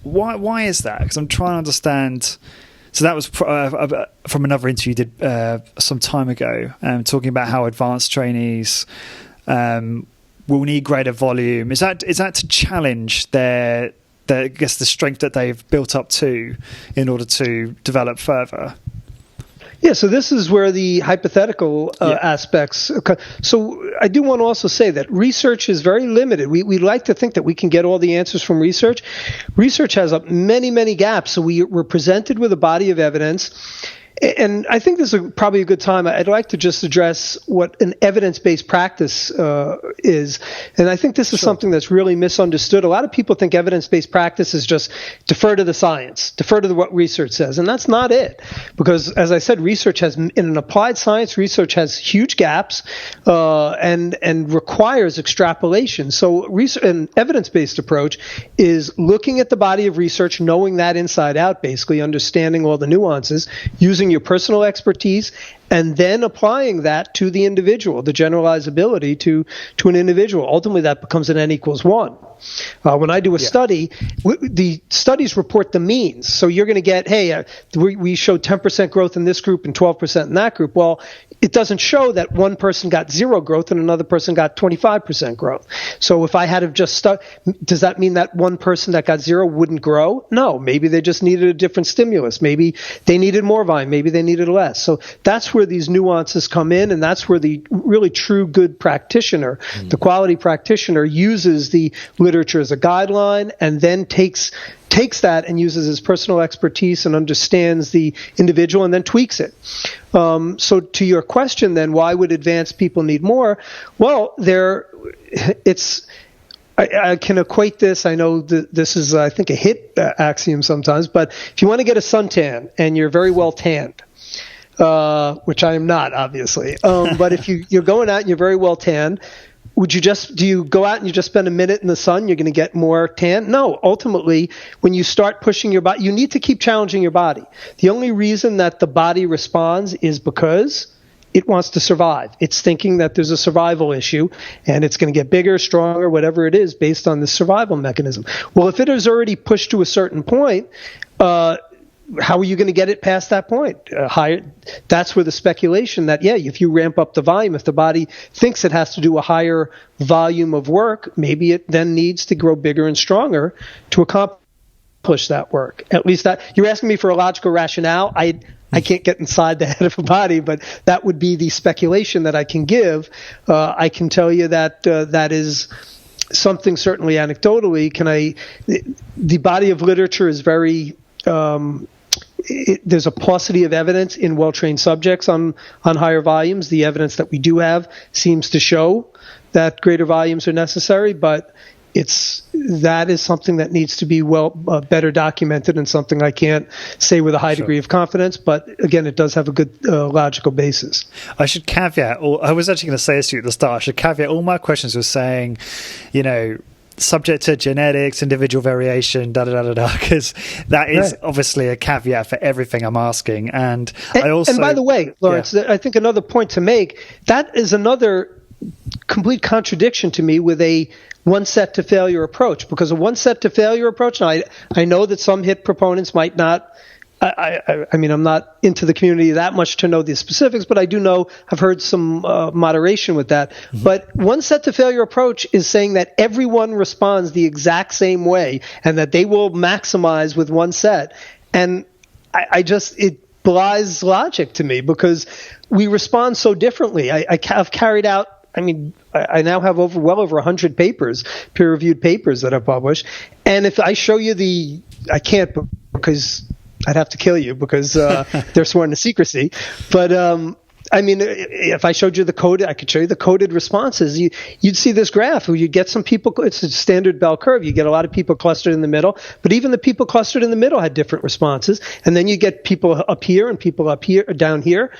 Why is that? Because I'm trying to understand. So that was from another interview you did some time ago, talking about how advanced trainees will need greater volume. Is that to challenge their I guess the strength that they've built up to in order to develop further? Yeah, so this is where the hypothetical aspects. So I do want to also say that research is very limited. We like to think that we can get all the answers from research. Research has many, many gaps. So we're presented with a body of evidence. And I think this is probably a good time. I'd like to just address what an evidence-based practice is. And I think this is something that's really misunderstood. A lot of people think evidence-based practice is just defer to the science, defer to what research says. And that's not it. Because, as I said, in an applied science, research has huge gaps and requires extrapolation. So an evidence-based approach is looking at the body of research, knowing that inside out, basically understanding all the nuances, using your personal expertise, and then applying that to the individual, the generalizability to an individual. Ultimately, that becomes an N equals 1. When I do a study, the studies report the means. So you're going to get, hey, we showed 10% growth in this group and 12% in that group. Well, it doesn't show that one person got 0 growth and another person got 25% growth. So if I had have just does that mean that one person that got 0 wouldn't grow? No, maybe they just needed a different stimulus. Maybe they needed more volume. Maybe they needed less. So that's where these nuances come in, and that's where the really true good practitioner, the quality practitioner, uses the literature as a guideline and then takes that and uses his personal expertise and understands the individual and then tweaks it. So to your question then, why would advanced people need more? Well, I can equate this. I know this is, I think, a hit axiom sometimes, but if you want to get a suntan and you're very well tanned, which I am not, obviously, but if you're going out and you're very well tanned, do you go out and you just spend a minute in the sun, you're going to get more tan? No. Ultimately, when you start pushing your body, you need to keep challenging your body. The only reason that the body responds is because it wants to survive. It's thinking that there's a survival issue and it's going to get bigger, stronger, whatever it is, based on the survival mechanism. Well, if it is already pushed to a certain point, how are you going to get it past that point? Higher. That's where the speculation that, if you ramp up the volume, if the body thinks it has to do a higher volume of work, maybe it then needs to grow bigger and stronger to accomplish that work. At least that you're asking me for a logical rationale. I can't get inside the head of a body, but that would be the speculation that I can give. I can tell you that that is something certainly anecdotally. The body of literature is very there's a paucity of evidence in well-trained subjects on higher volumes. The evidence that we do have seems to show that greater volumes are necessary, but that is something that needs to be better documented, and something I can't say with a high degree of confidence. But again, it does have a good logical basis. I should caveat, or I was actually going to say this to you at the start, I should caveat all my questions with saying, subject to genetics, individual variation, because that is obviously a caveat for everything I'm asking. And I also, and by the way, Lawrence, I think another point to make, that is another complete contradiction to me with a one set to failure approach, because a one set to failure approach, now I know that some HIIT proponents might not, I mean, I'm not into the community that much to know the specifics, but I do know, I've heard some moderation with that. Mm-hmm. But one set to failure approach is saying that everyone responds the exact same way and that they will maximize with one set. And it belies logic to me, because we respond so differently. I've carried out, I now have well over 100 papers, peer-reviewed papers that I've published. And if I show you I can't, because I'd have to kill you, because they're sworn to secrecy. But if I showed you I could show you the coded responses. You'd see this graph where you'd get some people, it's a standard bell curve. You get a lot of people clustered in the middle, but even the people clustered in the middle had different responses. And then you get people up here and people up here, down here.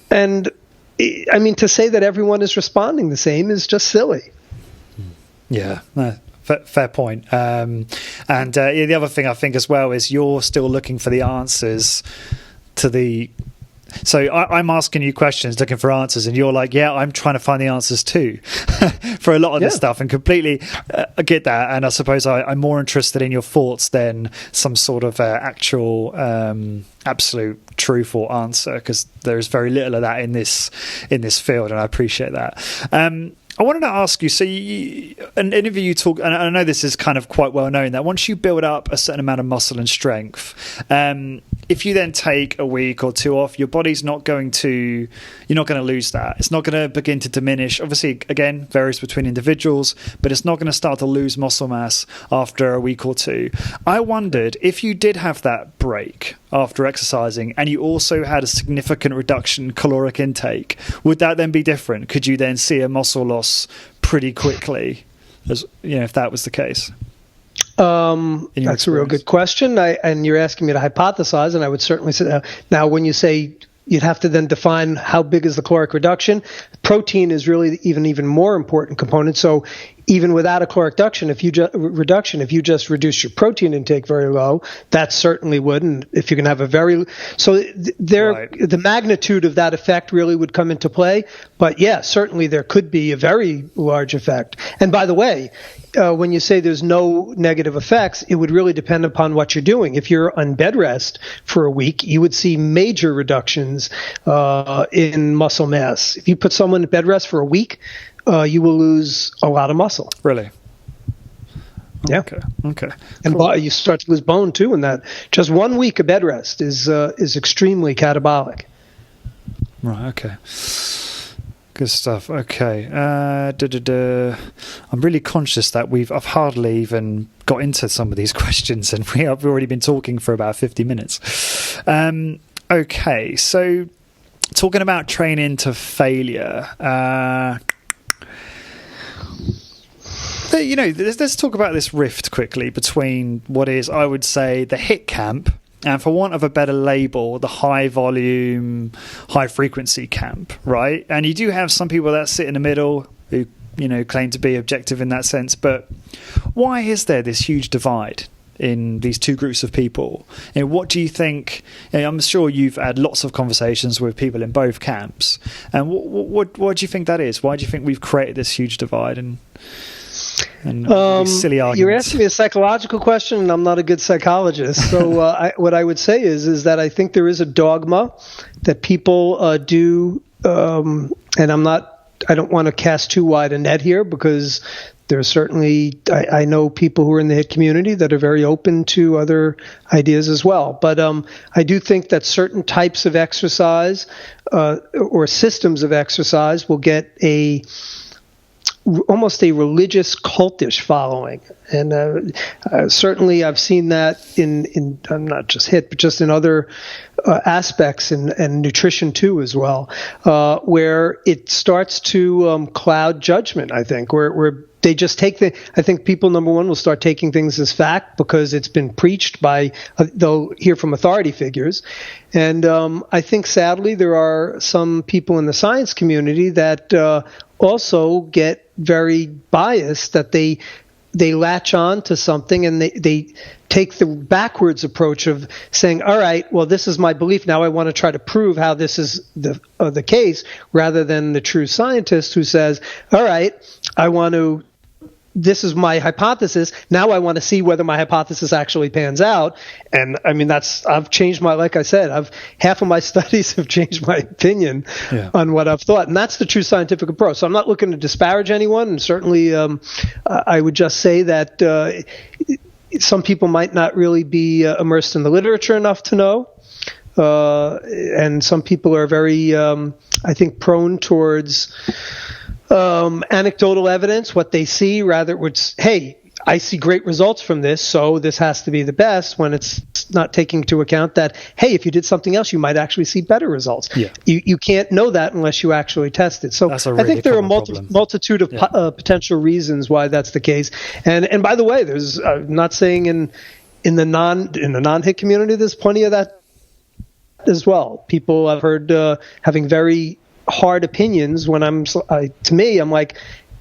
And to say that everyone is responding the same is just silly. Yeah, fair point. The other thing I think as well is you're still looking for the answers to the... So I'm asking you questions, looking for answers, and you're like, I'm trying to find the answers too for a lot of this stuff, and completely I get that. And I suppose I'm more interested in your thoughts than some sort of actual absolute truth or answer, because there's very little of that in this field, and I appreciate that. I wanted to ask you, so an interview you talk, and I know this is kind of quite well known, that once you build up a certain amount of muscle and strength, if you then take a week or two off, your body's you're not going to lose that. It's not going to begin to diminish. Obviously, again, varies between individuals, but it's not going to start to lose muscle mass after a week or two. I wondered if you did have that break after exercising and you also had a significant reduction in caloric intake, would that then be different? Could you then see a muscle loss pretty quickly, if that was the case? That's a real good question. And you're asking me to hypothesize, and I would certainly say that. Now, when you say you'd have to then define how big is the caloric reduction, protein is really even more important component. So even without a caloric reduction, if you just reduce your protein intake very low, that certainly would. And if you can have the magnitude of that effect really would come into play. But certainly there could be a very large effect. And by the way, when you say there's no negative effects, it would really depend upon what you're doing. If you're on bed rest for a week, you would see major reductions in muscle mass. If you put someone in bed rest for a week, you will lose a lot of muscle. Really? Yeah. Okay. And cool. You start to lose bone too, and that just 1 week of bed rest is extremely catabolic. Right. Okay. Good stuff. Okay. I'm really conscious that I've hardly even got into some of these questions, and we've already been talking for about 50 minutes. Okay. So, talking about training to failure. Let's talk about this rift quickly between what is, I would say, the HIIT camp, and for want of a better label, the high volume, high frequency camp, right? And you do have some people that sit in the middle who, claim to be objective in that sense, but why is there this huge divide? in these two groups of people. What do you think? I'm sure you've had lots of conversations with people in both camps, and what do you think that is? Why do you think we've created this huge divide and these silly arguments? You're asking me a psychological question, and I'm not a good psychologist. So what I would say is that I think there is a dogma that people do, and I don't want to cast too wide a net here, because there's certainly, I know people who are in the HIIT community that are very open to other ideas as well. But I do think that certain types of exercise or systems of exercise will get almost a religious cultish following. And certainly I've seen that in not just HIIT, but just in other aspects and nutrition too as well, where it starts to cloud judgment, I think, where they just take I think people, number one, will start taking things as fact because it's been preached by, they'll hear from authority figures. And I think sadly there are some people in the science community that also get very biased, that they latch on to something and they take the backwards approach of saying, all right, well, this is my belief. Now I want to try to prove how this is the case, rather than the true scientist who says, all right, this is my hypothesis. Now I want to see whether my hypothesis actually pans out. And I mean, I've changed like I said, half of my studies have changed my opinion on what I've thought. And that's the true scientific approach. So I'm not looking to disparage anyone. And certainly I would just say that some people might not really be immersed in the literature enough to know. And some people are very, I think, prone towards anecdotal evidence, what they see, rather it's, hey, I see great results from this, so this has to be the best, when it's not taking into account that, hey, if you did something else, you might actually see better results. Yeah. You can't know that unless you actually test it. So I think there are a multitude of potential reasons why that's the case. And by the way, there's not saying in the non-HIIT community, there's plenty of that as well. People I've heard having very hard opinions when I'm like,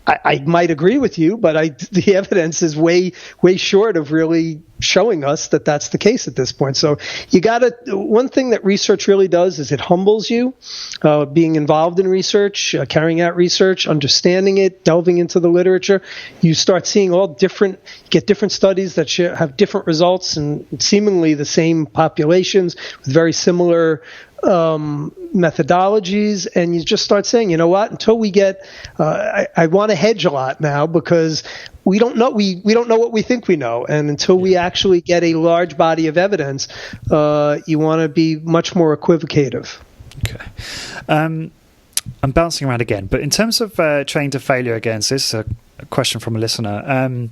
I might agree with you, but the evidence is way short of really showing us that that's the case at this point. So one thing that research really does is it humbles you, being involved in research, carrying out research, understanding it, delving into the literature. You start seeing get different studies that have different results and seemingly the same populations with very similar methodologies, and you just start saying, you know what, until we get I want to hedge a lot now, because we don't know what we think we know, and until we actually get a large body of evidence, you want to be much more equivocative. Okay. I'm bouncing around again, but in terms of training to failure again, so this is a question from a listener.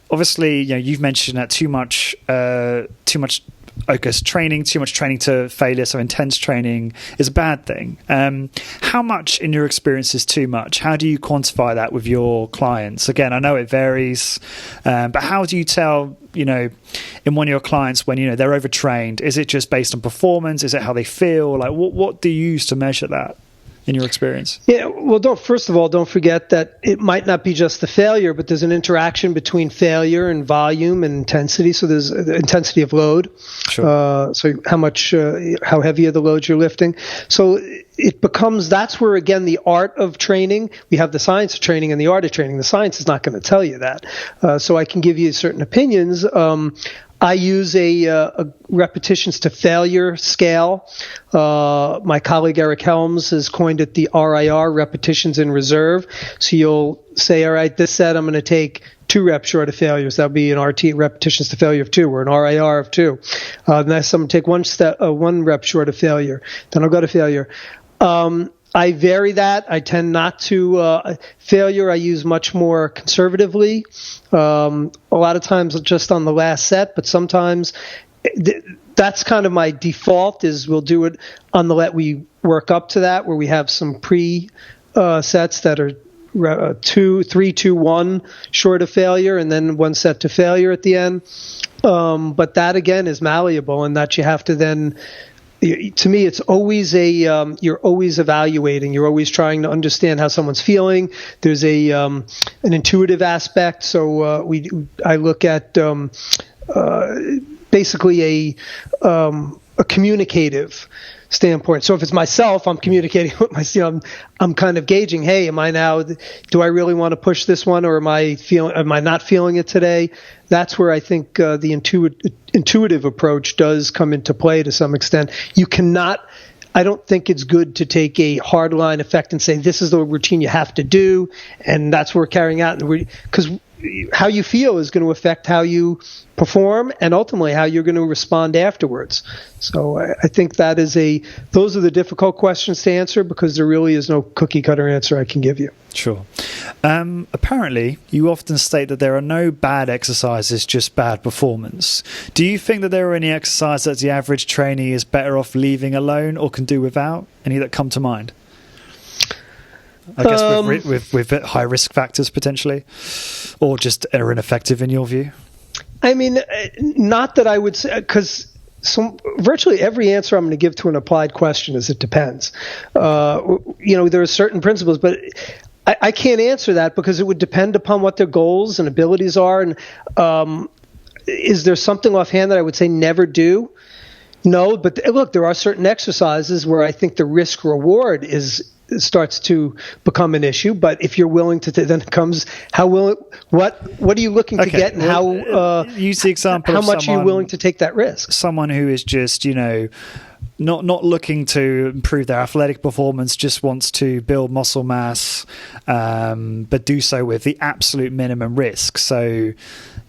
Obviously, you've mentioned that too much training, too much training to failure, so intense training is a bad thing. How much, in your experience, is too much? How do you quantify that with your clients? Again, I know it varies, but how do you tell, in one of your clients when, they're overtrained? Is it just based on performance? Is it how they feel? Like, what do you use to measure that in your experience? Yeah, well, first of all, don't forget that it might not be just the failure, but there's an interaction between failure and volume and intensity. So there's the intensity of load. Sure. So how heavy are the loads you're lifting? So it becomes, that's where, again, the art of training, we have the science of training and the art of training. The science is not going to tell you that. So I can give you certain opinions. I use a repetitions to failure scale. My colleague Eric Helms has coined it the RIR, repetitions in reserve. So you'll say, all right, this set I'm going to take 2 reps short of failures. That'll be an RT, repetitions to failure of 2, or an RIR of 2. Next I'm going to take 1 rep short of failure. Then I'll go to failure. I vary that. I tend not to failure. I use much more conservatively. A lot of times just on the last set, but sometimes that's kind of my default. Is we'll do it on the we work up to that, where we have some sets that are 2, 3, 2, 1 short of failure, and then 1 set to failure at the end. But that again is malleable, and that you have to then. To me, it's always you're always evaluating. You're always trying to understand how someone's feeling. There's an intuitive aspect. So I look at basically a communicative standpoint. So if it's myself, I'm communicating with myself. I'm kind of gauging, hey, do I really want to push this one, or am I not feeling it today? That's where I think the intuitive approach does come into play to some extent. I don't think it's good to take a hard line effect and say this is the routine you have to do, and that's what we're carrying out. Because how you feel is going to affect how you perform and ultimately how you're going to respond afterwards. So I think those are the difficult questions to answer, because there really is no cookie cutter answer I can give you. Sure. Apparently, you often state that there are no bad exercises, just bad performance. Do you think that there are any exercises that the average trainee is better off leaving alone or can do without? Any that come to mind? I guess with high risk factors potentially, or just are ineffective in your view? I mean, not that I would say, because virtually every answer I'm going to give to an applied question is it depends. There are certain principles, but I can't answer that because it would depend upon what their goals and abilities are. And is there something offhand that I would say never do? No, but look, there are certain exercises where I think the risk reward starts to become an issue. But if you're willing to, then it comes what are you looking to get, and how use the example how of much are you willing to take that risk? Someone who is just not looking to improve their athletic performance, just wants to build muscle mass, but do so with the absolute minimum risk. So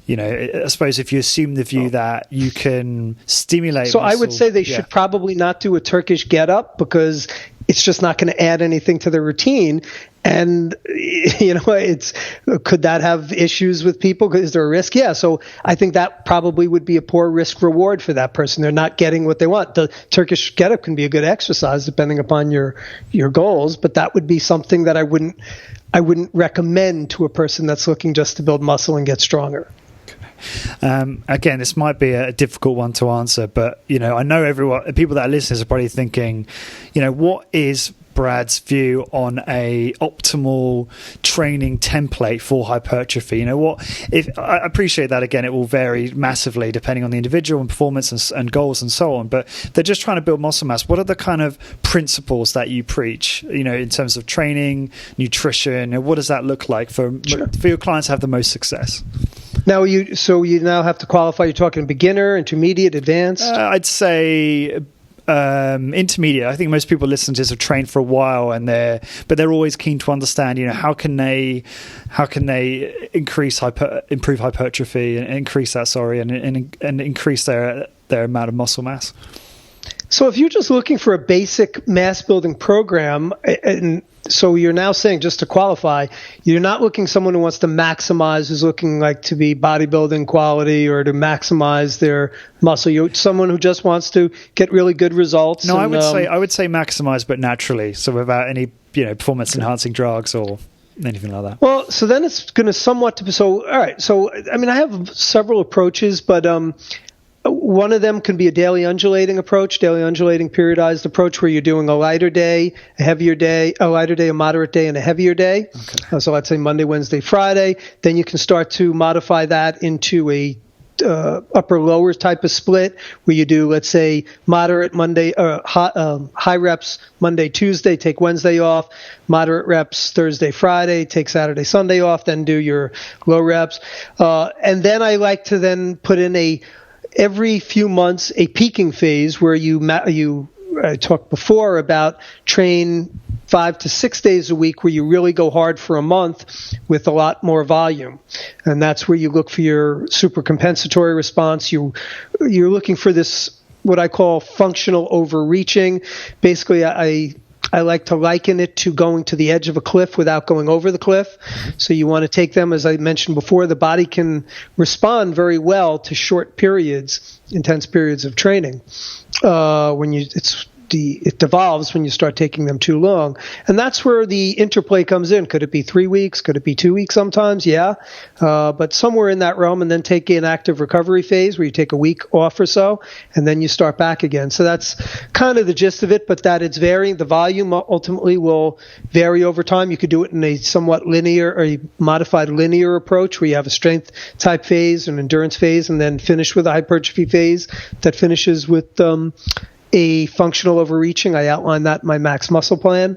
I suppose if you assume the view that you can stimulate So muscle, I would say they should probably not do a Turkish get-up, because it's just not going to add anything to the routine. And, could that have issues with people? Is there a risk? Yeah. So I think that probably would be a poor risk reward for that person. They're not getting what they want. The Turkish get-up can be a good exercise depending upon your goals, but that would be something that I wouldn't recommend to a person that's looking just to build muscle and get stronger. Again, this might be a difficult one to answer, but I know people that are listeners are probably thinking, what is Brad's view on a optimal training template for hypertrophy? I appreciate that, again, it will vary massively depending on the individual and performance and goals and so on, but they're just trying to build muscle mass. What are the kind of principles that you preach, in terms of training, nutrition, what does that look like for your clients to have the most success? Now, you now have to qualify. You're talking beginner, intermediate, advanced? I'd say intermediate. I think most people listening to this have trained for a while, but they're always keen to understand, how can they improve hypertrophy and increase that, and increase their amount of muscle mass. So if you're just looking for a basic mass building program, and so you're now saying, just to qualify, you're not looking someone who wants to maximize, who's looking like to be bodybuilding quality or to maximize their muscle. You're someone who just wants to get really good results. No, I would say maximize, but naturally, so without any performance enhancing drugs or anything like that. Well, so then it's going to somewhat. All right. So I have several approaches, but one of them can be a daily undulating periodized approach, where you're doing a lighter day, a heavier day, a lighter day, a moderate day, and a heavier day. Okay. So let's say Monday, Wednesday, Friday. Then you can start to modify that into a upper lower type of split, where you do, let's say, moderate Monday, high reps Monday, Tuesday, take Wednesday off, moderate reps Thursday, Friday, take Saturday, Sunday off, then do your low reps. And then I like to then put in every few months a peaking phase, where I talked before about train 5 to 6 days a week, where you really go hard for a month with a lot more volume. And that's where you look for your super compensatory response. You're looking for this, what I call functional overreaching. Basically, I like to liken it to going to the edge of a cliff without going over the cliff. So you want to take them, as I mentioned before, the body can respond very well to short periods, intense periods of training. It's it devolves when you start taking them too long. And that's where the interplay comes in. Could it be 3 weeks? Could it be 2 weeks sometimes? Yeah. But somewhere in that realm, and then take an active recovery phase where you take a week off or so, and then you start back again. So that's kind of the gist of it, but that it's varying. The volume ultimately will vary over time. You could do it in a somewhat linear or a modified linear approach where you have a strength type phase, an endurance phase, and then finish with a hypertrophy phase that finishes with a functional overreaching. I outlined that in my Max Muscle Plan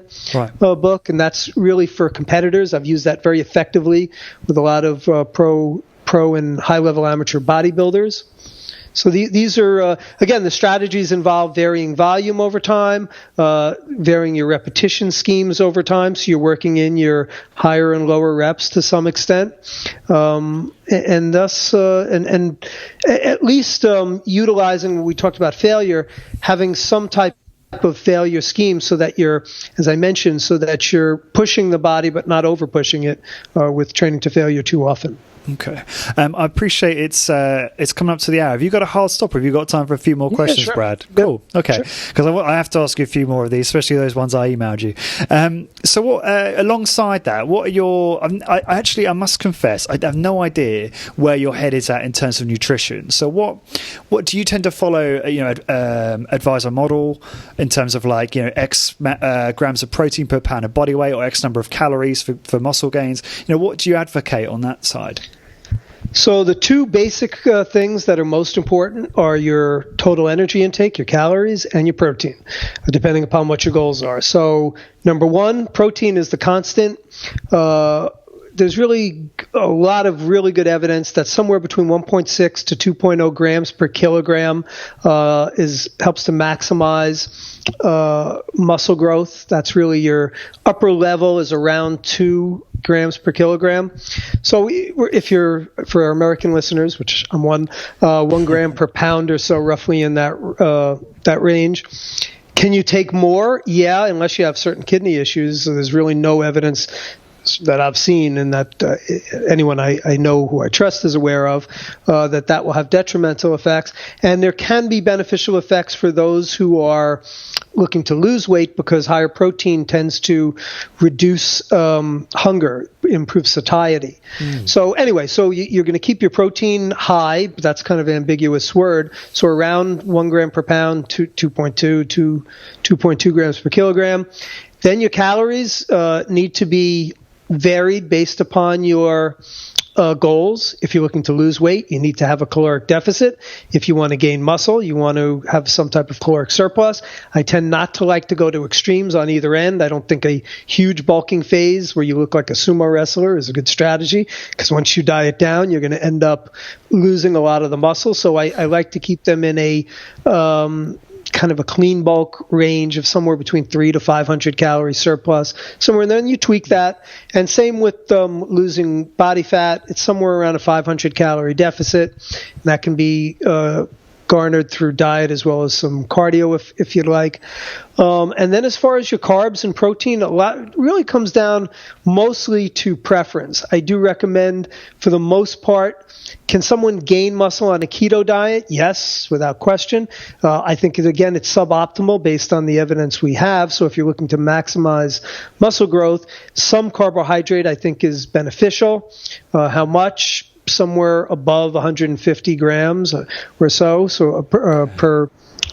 book, and that's really for competitors. I've used that very effectively with a lot of pro and high-level amateur bodybuilders. So these are, again, the strategies involve varying volume over time, varying your repetition schemes over time, so you're working in your higher and lower reps to some extent, and thus, and at least utilizing, when we talked about failure, having some type of failure scheme so that you're, as I mentioned, so that you're pushing the body but not over pushing it with training to failure too often. Okay. I appreciate it's coming up to the hour. Have you got a hard stop, or have you got time for a few more questions, sure. Brad? Yep. Cool. Okay. Because Sure. I have to ask you a few more of these, especially those ones I emailed you. So what, alongside that, what are your... I must confess, I have no idea where your head is at in terms of nutrition. So what do you tend to follow, advise a model in terms of like, X grams of protein per pound of body weight or X number of calories for muscle gains? What do you advocate on that side? So the two basic things that are most important are your total energy intake, your calories, and your protein, depending upon what your goals are. So number one, protein is the constant. There's really a lot of really good evidence that somewhere between 1.6 to 2.0 grams per kilogram helps to maximize muscle growth. That's really your upper level is around 2 grams per kilogram. So if you're, for our American listeners, which I'm 1 gram per pound or so, roughly in that range. Can you take more? Yeah, unless you have certain kidney issues. So there's really no evidence that I've seen, and that anyone I know who I trust is aware of, that will have detrimental effects. And there can be beneficial effects for those who are looking to lose weight, because higher protein tends to reduce hunger, improve satiety. So anyway, you're going to keep your protein high, but that's kind of an ambiguous word. So around 1 gram per pound, 2.2 grams per kilogram. Then your calories need to be varied based upon your goals. If you're looking to lose weight, you need to have a caloric deficit. If you want to gain muscle, you want to have some type of caloric surplus. I tend not to like to go to extremes on either end. I don't think a huge bulking phase where you look like a sumo wrestler is a good strategy, because once you diet down, you're going to end up losing a lot of the muscle. So I like to keep them in a kind of a clean bulk range of somewhere between 300 to 500 calorie surplus, somewhere, and then you tweak that. And same with losing body fat. It's somewhere around a 500 calorie deficit. And that can be garnered through diet as well as some cardio if you'd like. And then as far as your carbs and protein, a lot really comes down mostly to preference. I do recommend, for the most part, can someone gain muscle on a keto diet? Yes, without question. I think, again, it's suboptimal based on the evidence we have. So if you're looking to maximize muscle growth, some carbohydrate I think is beneficial. How much? Somewhere above 150 grams or so. So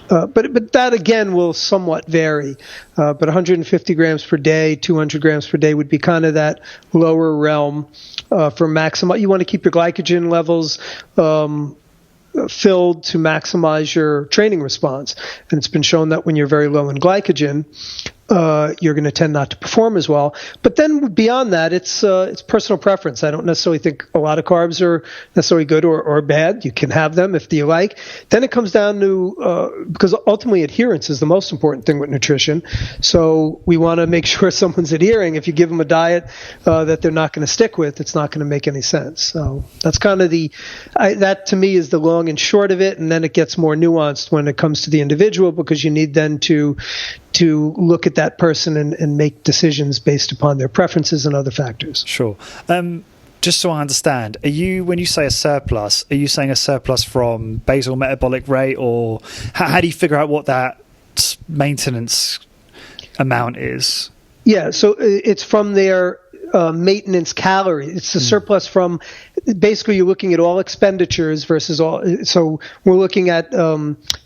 but that again will somewhat vary. But 150 grams per day, 200 grams per day would be kind of that lower realm for maximum. You want to keep your glycogen levels filled to maximize your training response. And it's been shown that when you're very low in glycogen, you're going to tend not to perform as well. But then beyond that, it's personal preference. I don't necessarily think a lot of carbs are necessarily good or bad. You can have them if you like. Then it comes down to, because ultimately adherence is the most important thing with nutrition. So we want to make sure someone's adhering. If you give them a diet that they're not going to stick with, it's not going to make any sense. So that's kind of that to me is the long and short of it. And then it gets more nuanced when it comes to the individual, because you need then to look at that person and make decisions based upon their preferences and other factors. Sure. Just so I understand, when you say a surplus, are you saying a surplus from basal metabolic rate, or how do you figure out what that maintenance amount is? Yeah, so it's from their maintenance calorie. It's the surplus from, basically you're looking at all expenditures versus all, so we're looking at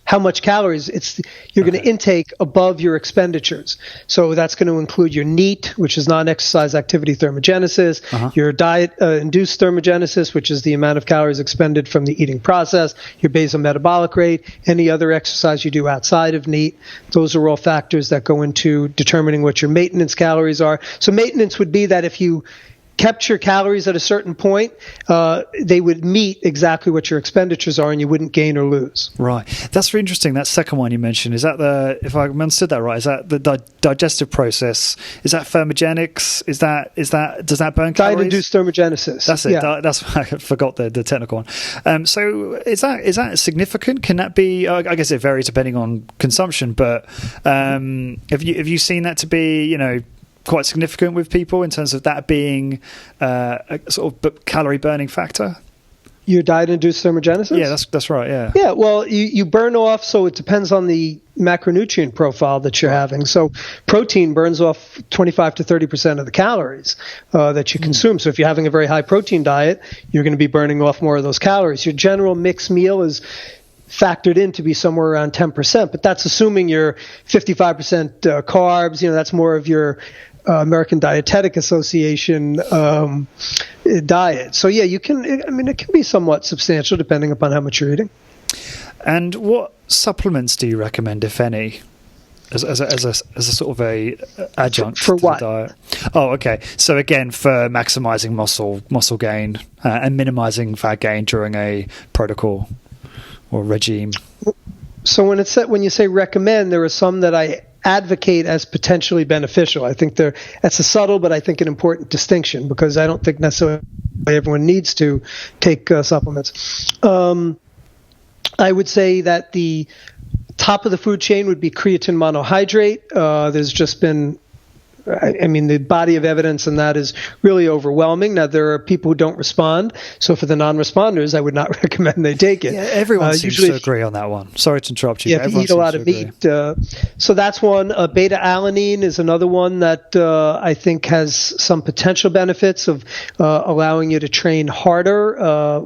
how much calories you're going to intake above your expenditures. So that's going to include your NEAT, which is non-exercise activity thermogenesis, your diet induced thermogenesis, which is the amount of calories expended from the eating process, your basal metabolic rate, any other exercise you do outside of NEAT. Those are all factors that go into determining what your maintenance calories are. So maintenance would be that if you kept your calories at a certain point, they would meet exactly what your expenditures are, and you wouldn't gain or lose. Right. That's really interesting. That second one you mentioned, is that if I understood that right, is that the digestive process? Is that thermogenics? Does that burn calories? Diet-induced thermogenesis. That's it. Yeah. That's I forgot the technical one. So is that significant? Can that be? I guess it varies depending on consumption, but have you seen that to be, quite significant with people in terms of that being a sort of calorie burning factor? Your diet-induced thermogenesis? Yeah, that's right, yeah. Yeah, well, you burn off, so it depends on the macronutrient profile that you're having. So protein burns off 25 to 30% of the calories that you consume. So if you're having a very high protein diet, you're going to be burning off more of those calories. Your general mixed meal is factored in to be somewhere around 10%, but that's assuming you're 55% carbs. That's more of your American Dietetic Association diet. So yeah, it can be somewhat substantial depending upon how much you're eating. And what supplements do you recommend, if any, as a sort of a adjunct for to what? the diet? Oh, okay. So again, for maximizing muscle gain and minimizing fat gain during a protocol or regime. So when you say recommend, there are some that I advocate as potentially beneficial. I think that's a subtle, but I think an important distinction, because I don't think necessarily everyone needs to take supplements. I would say that the top of the food chain would be creatine monohydrate. There's just been, the body of evidence on that is really overwhelming. Now, there are people who don't respond. So for the non-responders, I would not recommend they take it. Yeah, everyone seems to agree on that one. Sorry to interrupt you. Yeah, if you eat a lot of meat. So that's one. Beta-alanine is another one that I think has some potential benefits of allowing you to train harder.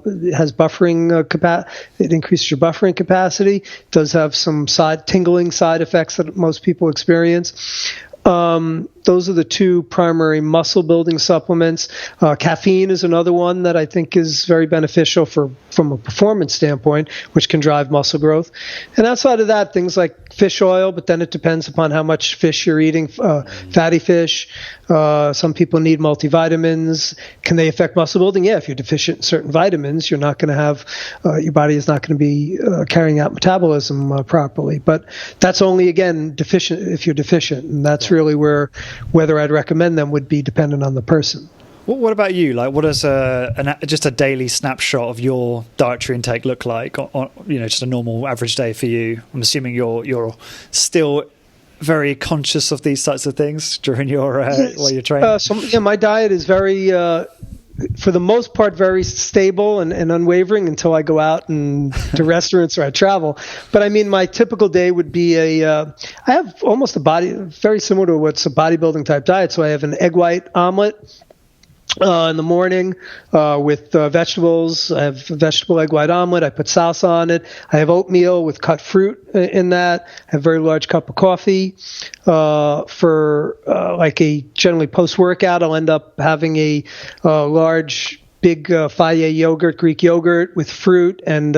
It has buffering capacity. It increases your buffering capacity. It does have some tingling side effects that most people experience. Those are the two primary muscle building supplements. Caffeine is another one that I think is very beneficial from a performance standpoint, which can drive muscle growth. And outside of that, things like fish oil, but then it depends upon how much fish you're eating. Fatty fish. Some people need multivitamins. Can they affect muscle building? Yeah, if you're deficient in certain vitamins, you're not going to have, your body is not going to be carrying out metabolism properly. But that's only, again, deficient if you're deficient. And that's really whether I'd recommend them would be dependent on the person. What about you? Like, what does just a daily snapshot of your dietary intake look like on just a normal average day for you? I'm assuming you're still very conscious of these types of things during your while you're training. My diet is very, for the most part, very stable and unwavering until I go out and to restaurants or I travel. But my typical day would be I have almost very similar to what's a bodybuilding type diet. So I have an egg white omelet in the morning with vegetables. I have a vegetable egg white omelet. I put salsa on it. I have oatmeal with cut fruit in that. I have a very large cup of coffee. For generally post-workout, I'll end up having a large, big Fage yogurt, Greek yogurt with fruit and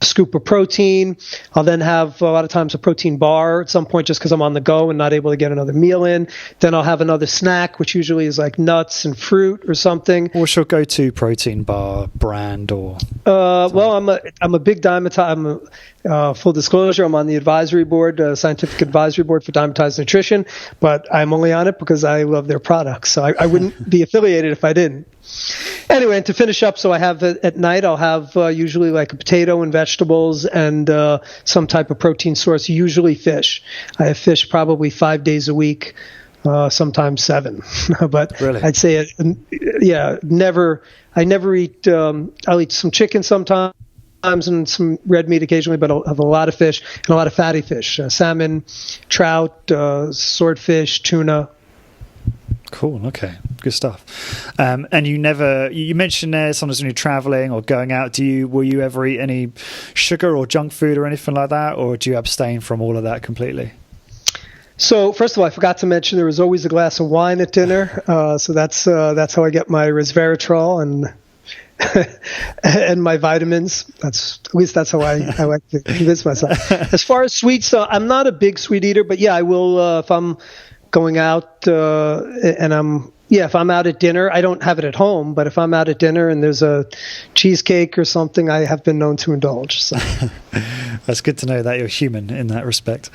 scoop of protein. I'll then have a lot of times a protein bar at some point just because I'm on the go and not able to get another meal in. Then I'll have another snack, which usually is like nuts and fruit or something. What's your go-to protein bar brand or? Well, I'm a big Dymatize. Full disclosure, I'm on the advisory board, scientific advisory board for Dymatize Nutrition, but I'm only on it because I love their products. So I wouldn't be affiliated if I didn't. Anyway, and to finish up, so I have at night, I'll have usually like a potato and vegetables and some type of protein source, usually fish. I have fish probably 5 days a week, sometimes 7. But really? I'd say, I never eat, I'll eat some chicken sometimes. and some red meat occasionally, but I'll have a lot of fish and a lot of fatty fish, salmon, trout, swordfish, tuna. Cool. Okay. Good stuff. And you mentioned there sometimes when you're traveling or going out, will you ever eat any sugar or junk food or anything like that? Or do you abstain from all of that completely? So first of all, I forgot to mention there was always a glass of wine at dinner. So that's how I get my resveratrol and and my vitamins. That's how I like to convince myself. As far as sweets, I'm not a big sweet eater, but yeah, I will if I'm going out if I'm out at dinner. I don't have it at home, but if I'm out at dinner and there's a cheesecake or something, I have been known to indulge. So. That's good to know that you're human in that respect.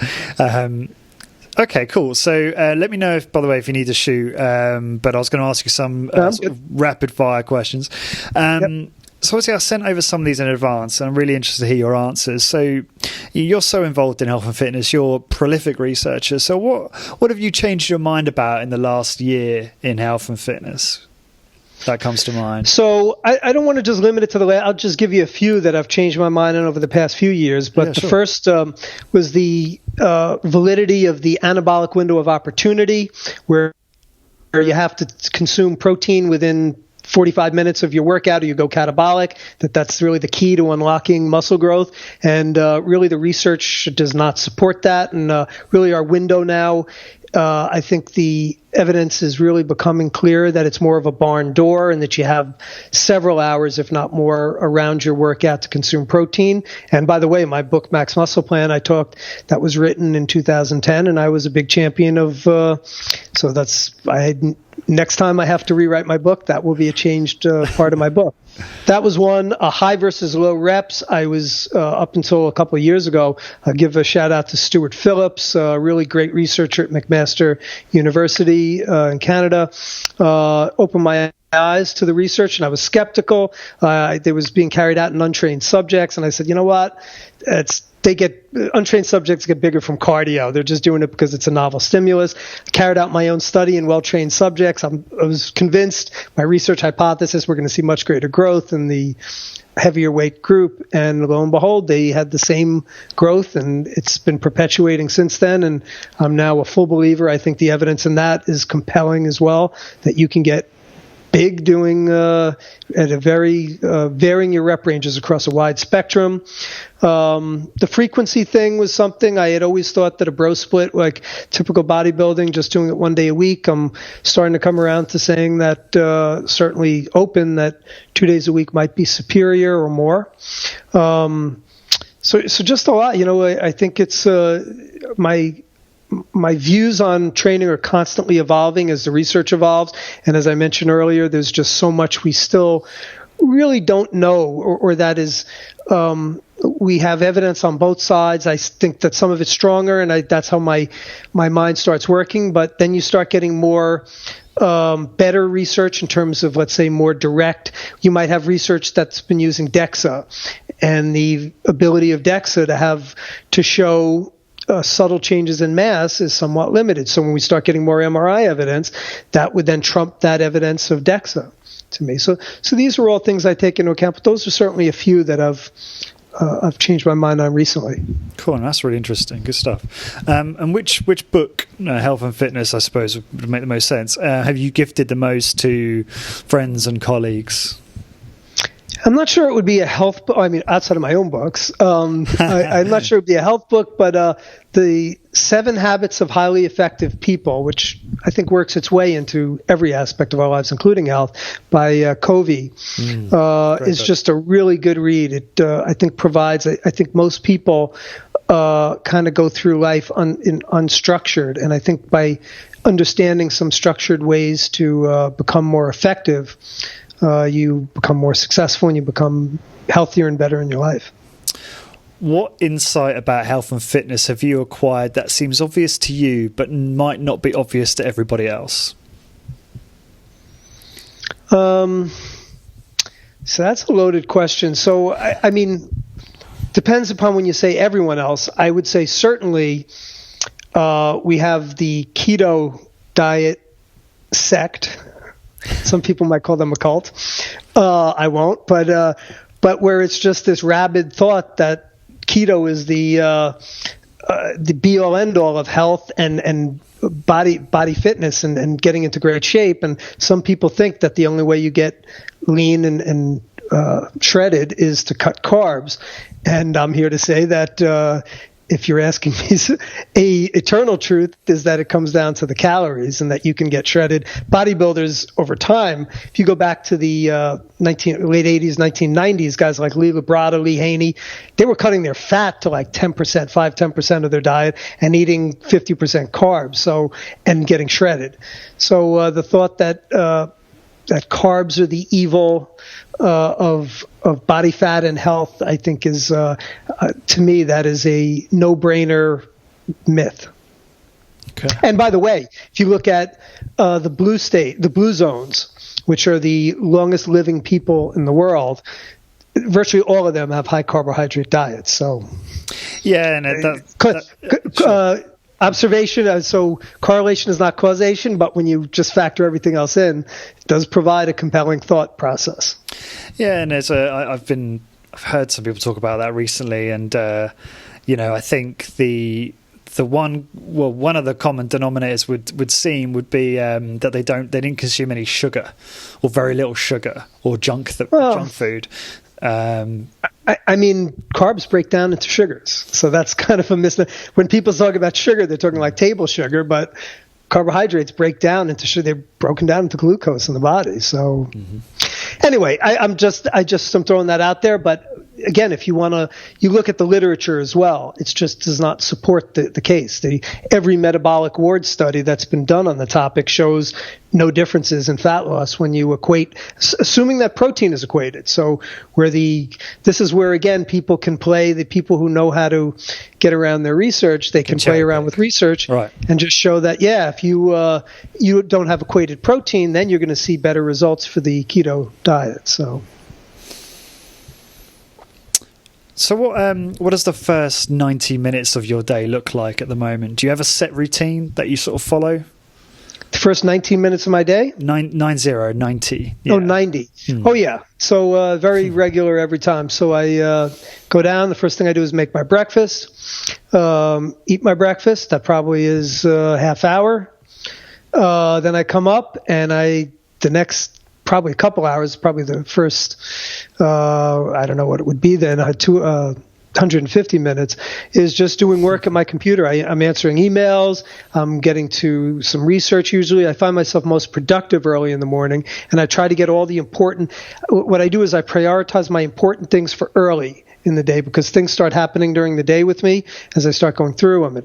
Okay, cool. So let me know, by the way, if you need to shoot. But I was going to ask you some sort of rapid-fire questions. Yep. So obviously I sent over some of these in advance, and I'm really interested to hear your answers. So you're so involved in health and fitness. You're a prolific researcher. So what have you changed your mind about in the last year in health and fitness? That comes to mind. So I don't want to just limit it to I'll just give you a few that I've changed my mind on over the past few years. But the first was the validity of the anabolic window of opportunity, where you have to consume protein within 45 minutes of your workout or you go catabolic. That's really the key to unlocking muscle growth. And really the research does not support that. And really our window now, I think the evidence is really becoming clear that it's more of a barn door and that you have several hours, if not more, around your workout to consume protein. And by the way, my book, Max Muscle Plan, that was written in 2010, and I was a big champion of, next time I have to rewrite my book, that will be a changed part of my book. That was one. High versus low reps. I was, up until a couple of years ago, I'll give a shout out to Stuart Phillips, a really great researcher at McMaster University in Canada. Opened my eyes to the research, and I was skeptical. It was being carried out in untrained subjects, and I said, you know what? Untrained subjects get bigger from cardio. They're just doing it because it's a novel stimulus. I carried out my own study in well-trained subjects. I was convinced, my research hypothesis, we're going to see much greater growth in the heavier weight group. And lo and behold, they had the same growth, and it's been perpetuating since then. And I'm now a full believer. I think the evidence in that is compelling as well, that you can get big doing at a very varying your rep ranges across a wide spectrum. The frequency thing was something I had always thought that a bro split, like typical bodybuilding, just doing it one day a week. I'm starting to come around to saying that certainly open that 2 days a week might be superior or more. So just a lot. I think it's my views on training are constantly evolving as the research evolves. And as I mentioned earlier, there's just so much we still really don't know, or that is, we have evidence on both sides. I think that some of it's stronger, and that's how my mind starts working. But then you start getting more better research in terms of, let's say, more direct. You might have research that's been using DEXA, and the ability of DEXA to show subtle changes in mass is somewhat limited. So when we start getting more MRI evidence, that would then trump that evidence of DEXA to me. So these are all things I take into account, but those are certainly a few that I've changed my mind on recently. Cool, and that's really interesting. Good stuff. And which book, Health and Fitness, I suppose, would make the most sense? Have you gifted the most to friends and colleagues? I'm not sure it would be a health book. I mean, outside of my own books, I'm not sure it would be a health book, but the 7 Habits of Highly Effective People, which I think works its way into every aspect of our lives, including health, by Covey, is just a really good read. It, I think, provides, I think most people kind of go through life unstructured, and I think by understanding some structured ways to become more effective, you become more successful and you become healthier and better in your life. What insight about health and fitness have you acquired that seems obvious to you but might not be obvious to everybody else? So that's a loaded question. So, I mean, depends upon when you say everyone else. I would say certainly we have the keto diet sect. Some people might call them a cult. I won't, but but where it's just this rabid thought that keto is the be-all end-all of health and body fitness and getting into great shape. And some people think that the only way you get lean and shredded is to cut carbs. And I'm here to say that if you're asking me, a eternal truth is that it comes down to the calories and that you can get shredded. Bodybuilders over time, if you go back to the late 80s, 1990s, guys like Lee Labrada, Lee Haney, they were cutting their fat to like 10%, 10% of their diet and eating 50% carbs, and getting shredded. So the thought that carbs are the evil of body fat and health, I think is, to me, that is a no-brainer myth. Okay. And by the way, if you look at the blue zones, which are the longest living people in the world, virtually all of them have high carbohydrate diets. So, yeah, and observation, so correlation is not causation, but when you just factor everything else in, it does provide a compelling thought process. Yeah, and I've heard some people talk about that recently, and I think one of the common denominators would be that they didn't consume any sugar, or very little sugar, or junk food. I mean, carbs break down into sugars, so that's kind of a when people talk about sugar, they're talking like table sugar, but carbohydrates break down into sugar. They're broken down into glucose in the body. So anyway, I'm throwing that out there, but again, if you look at the literature as well, it just does not support the case. Every metabolic ward study that's been done on the topic shows no differences in fat loss when you equate, assuming that protein is equated. So this is where, again, people can play, the people who know how to get around their research, they can play around with research, right, and just show that, if you don't have equated protein, then you're going to see better results for the keto diet. So what does the first 90 minutes of your day look like at the moment? Do you have a set routine that you sort of follow? The first 19 minutes of my day? 90. Yeah. Oh, 90. Oh, yeah. So very regular every time. So I go down. The first thing I do is make my breakfast, eat my breakfast. That probably is a half hour. Then I come up and the next probably a couple hours, probably the first, I don't know what it would be then, 150 minutes, is just doing work at my computer. I'm answering emails. I'm getting to some research usually. I find myself most productive early in the morning, and I try to get all the what I do is I prioritize my important things for early in the day, because things start happening during the day with me as I start going through. I'm at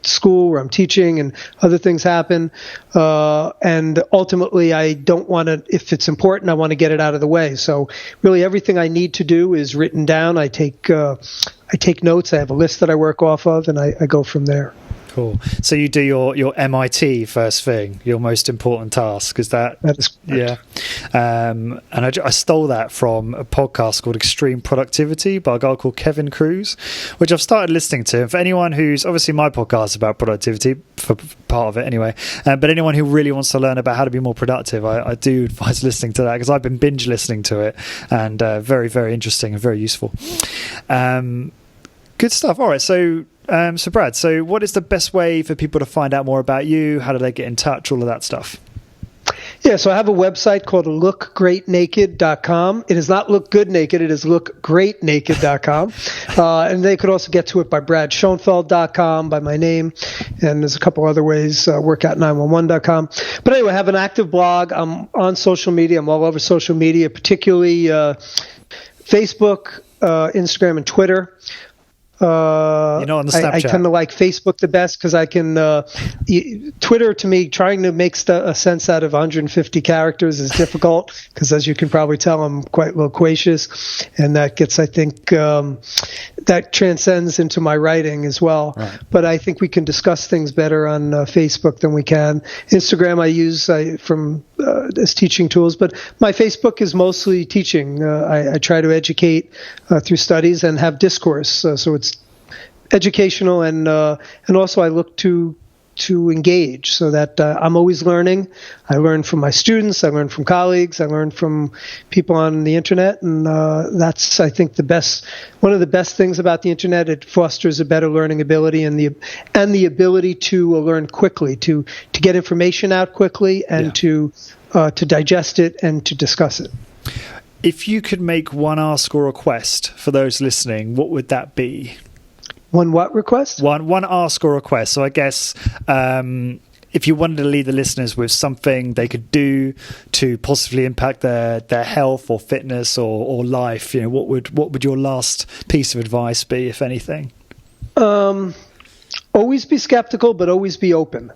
school where I'm teaching and other things happen. And ultimately, I don't want to, if it's important, I want to get it out of the way. So really everything I need to do is written down. I take notes. I have a list that I work off of, and I go from there. Cool. So you do your MIT first thing, your most important task. Is that is correct. Yeah. And I stole that from a podcast called Extreme Productivity by a guy called Kevin Cruz, which I've started listening to. And for anyone who's, obviously my podcast is about productivity, for part of it anyway, but anyone who really wants to learn about how to be more productive, I do advise listening to that, because I've been binge listening to it, and very, very interesting and very useful. Good stuff. All right. So Brad, what is the best way for people to find out more about you? How do they get in touch? All of that stuff. Yeah, so I have a website called lookgreatnaked.com. It is not Look Good Naked, it is lookgreatnaked.com. And they could also get to it by bradschoenfeld.com, by my name, and there's a couple other ways, workout911.com. But anyway, I have an active blog. I'm on social media. I'm all over social media, particularly Facebook, Instagram, and Twitter. You're not on the Snapchat. I tend to like Facebook the best, because I can Twitter, to me, trying to make a sense out of 150 characters is difficult, because as you can probably tell, I'm quite loquacious, and that gets, I think, that transcends into my writing as well. Right. But I think we can discuss things better on Facebook than we can. Instagram I use as teaching tools, but my Facebook is mostly teaching. I try to educate through studies and have discourse, so it's educational, and also I look to to engage, so that I'm always learning. I learn from my students, I learn from colleagues, I learn from people on the internet, and that's, I think, one of the best things about the internet. It fosters a better learning ability and the ability to learn quickly, to get information out quickly, and to digest it and to discuss it. If you could make one ask or request for those listening, what would that be? One what request? One ask or request. So I guess if you wanted to leave the listeners with something they could do to positively impact their health or fitness or life, what would your last piece of advice be, if anything? Always be skeptical, but always be open.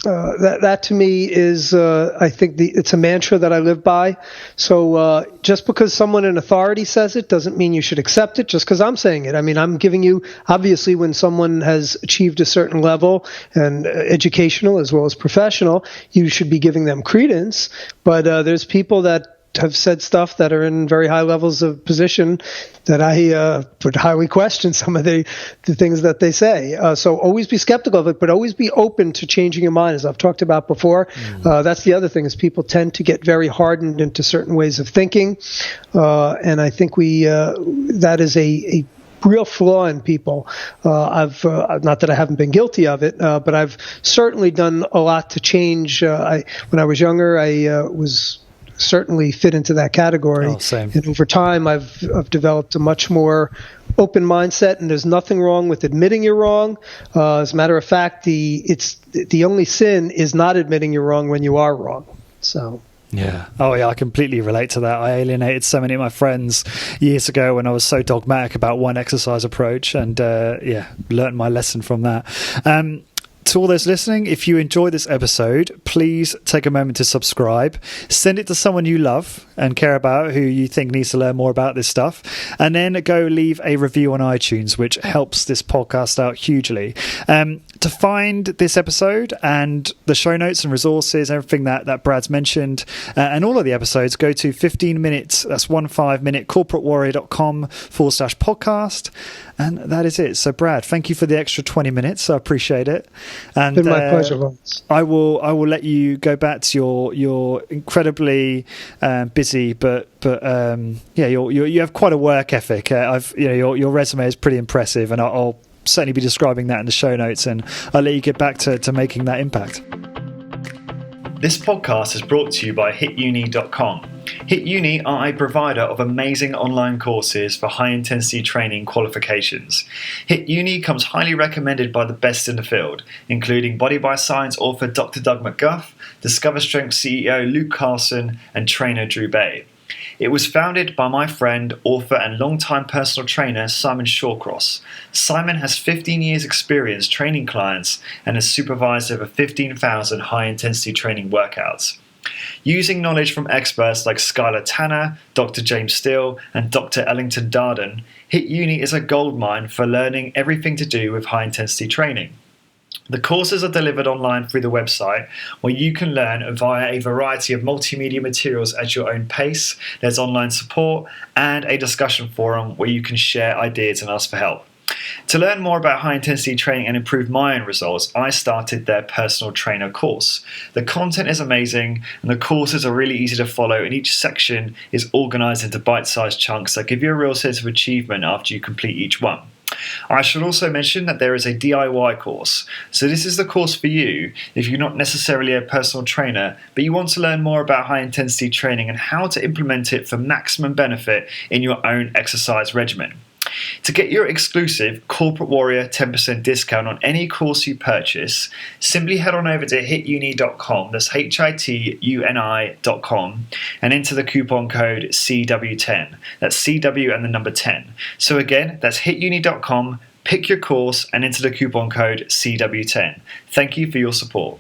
That to me is, I think it's a mantra that I live by. So just because someone in authority says it doesn't mean you should accept it just because I'm saying it. I mean, I'm giving you, obviously, when someone has achieved a certain level, and educational as well as professional, you should be giving them credence. But there's people that have said stuff that are in very high levels of position that I would highly question some of the things that they say. So always be skeptical of it, but always be open to changing your mind, as I've talked about before. That's the other thing, is people tend to get very hardened into certain ways of thinking. And I think that is a real flaw in people. I've not that I haven't been guilty of it, but I've certainly done a lot to change. When I was younger, I was certainly fit into that category. Oh, same. And over time, I've developed a much more open mindset, and there's nothing wrong with admitting you're wrong. As a matter of fact, the only sin is not admitting you're wrong when you are wrong. So. Yeah. Oh, yeah. I completely relate to that. I alienated so many of my friends years ago when I was so dogmatic about one exercise approach, and learned my lesson from that. To all those listening, if you enjoyed this episode, please take a moment to subscribe. Send it to someone you love and care about, who you think needs to learn more about this stuff. And then go leave a review on iTunes, which helps this podcast out hugely. To find this episode and the show notes and resources, everything that Brad's mentioned, and all of the episodes, go to 15 minutes, that's 15minute, corporatewarrior.com/podcast. And that is it. So, Brad, thank you for the extra 20 minutes. I appreciate it. And it's been my pleasure, Lawrence. I will let you go back to your incredibly busy, but you have quite a work ethic. Your resume is pretty impressive, and I'll certainly be describing that in the show notes, and I'll let you get back to making that impact. This podcast is brought to you by HitUni.com. HitUni are a provider of amazing online courses for high-intensity training qualifications. HitUni comes highly recommended by the best in the field, including Body by Science author Dr. Doug McGuff, Discover Strength CEO Luke Carlson, and trainer Drew Bay. It was founded by my friend, author and longtime personal trainer Simon Shawcross. Simon has 15 years experience training clients and has supervised over 15,000 high-intensity training workouts. Using knowledge from experts like Skylar Tanner, Dr. James Steele, and Dr. Ellington Darden, HitUni is a goldmine for learning everything to do with high-intensity training. The courses are delivered online through the website, where you can learn via a variety of multimedia materials at your own pace. There's online support and a discussion forum where you can share ideas and ask for help. To learn more about high-intensity training and improve my own results, I started their personal trainer course. The content is amazing, and the courses are really easy to follow, and each section is organized into bite-sized chunks that give you a real sense of achievement after you complete each one. I should also mention that there is a DIY course. So this is the course for you if you're not necessarily a personal trainer, but you want to learn more about high-intensity training and how to implement it for maximum benefit in your own exercise regimen. To get your exclusive Corporate Warrior 10% discount on any course you purchase, simply head on over to hituni.com, that's hituni.com, and enter the coupon code CW10. That's CW and the number 10. So again, that's hituni.com, pick your course, and enter the coupon code CW10. Thank you for your support.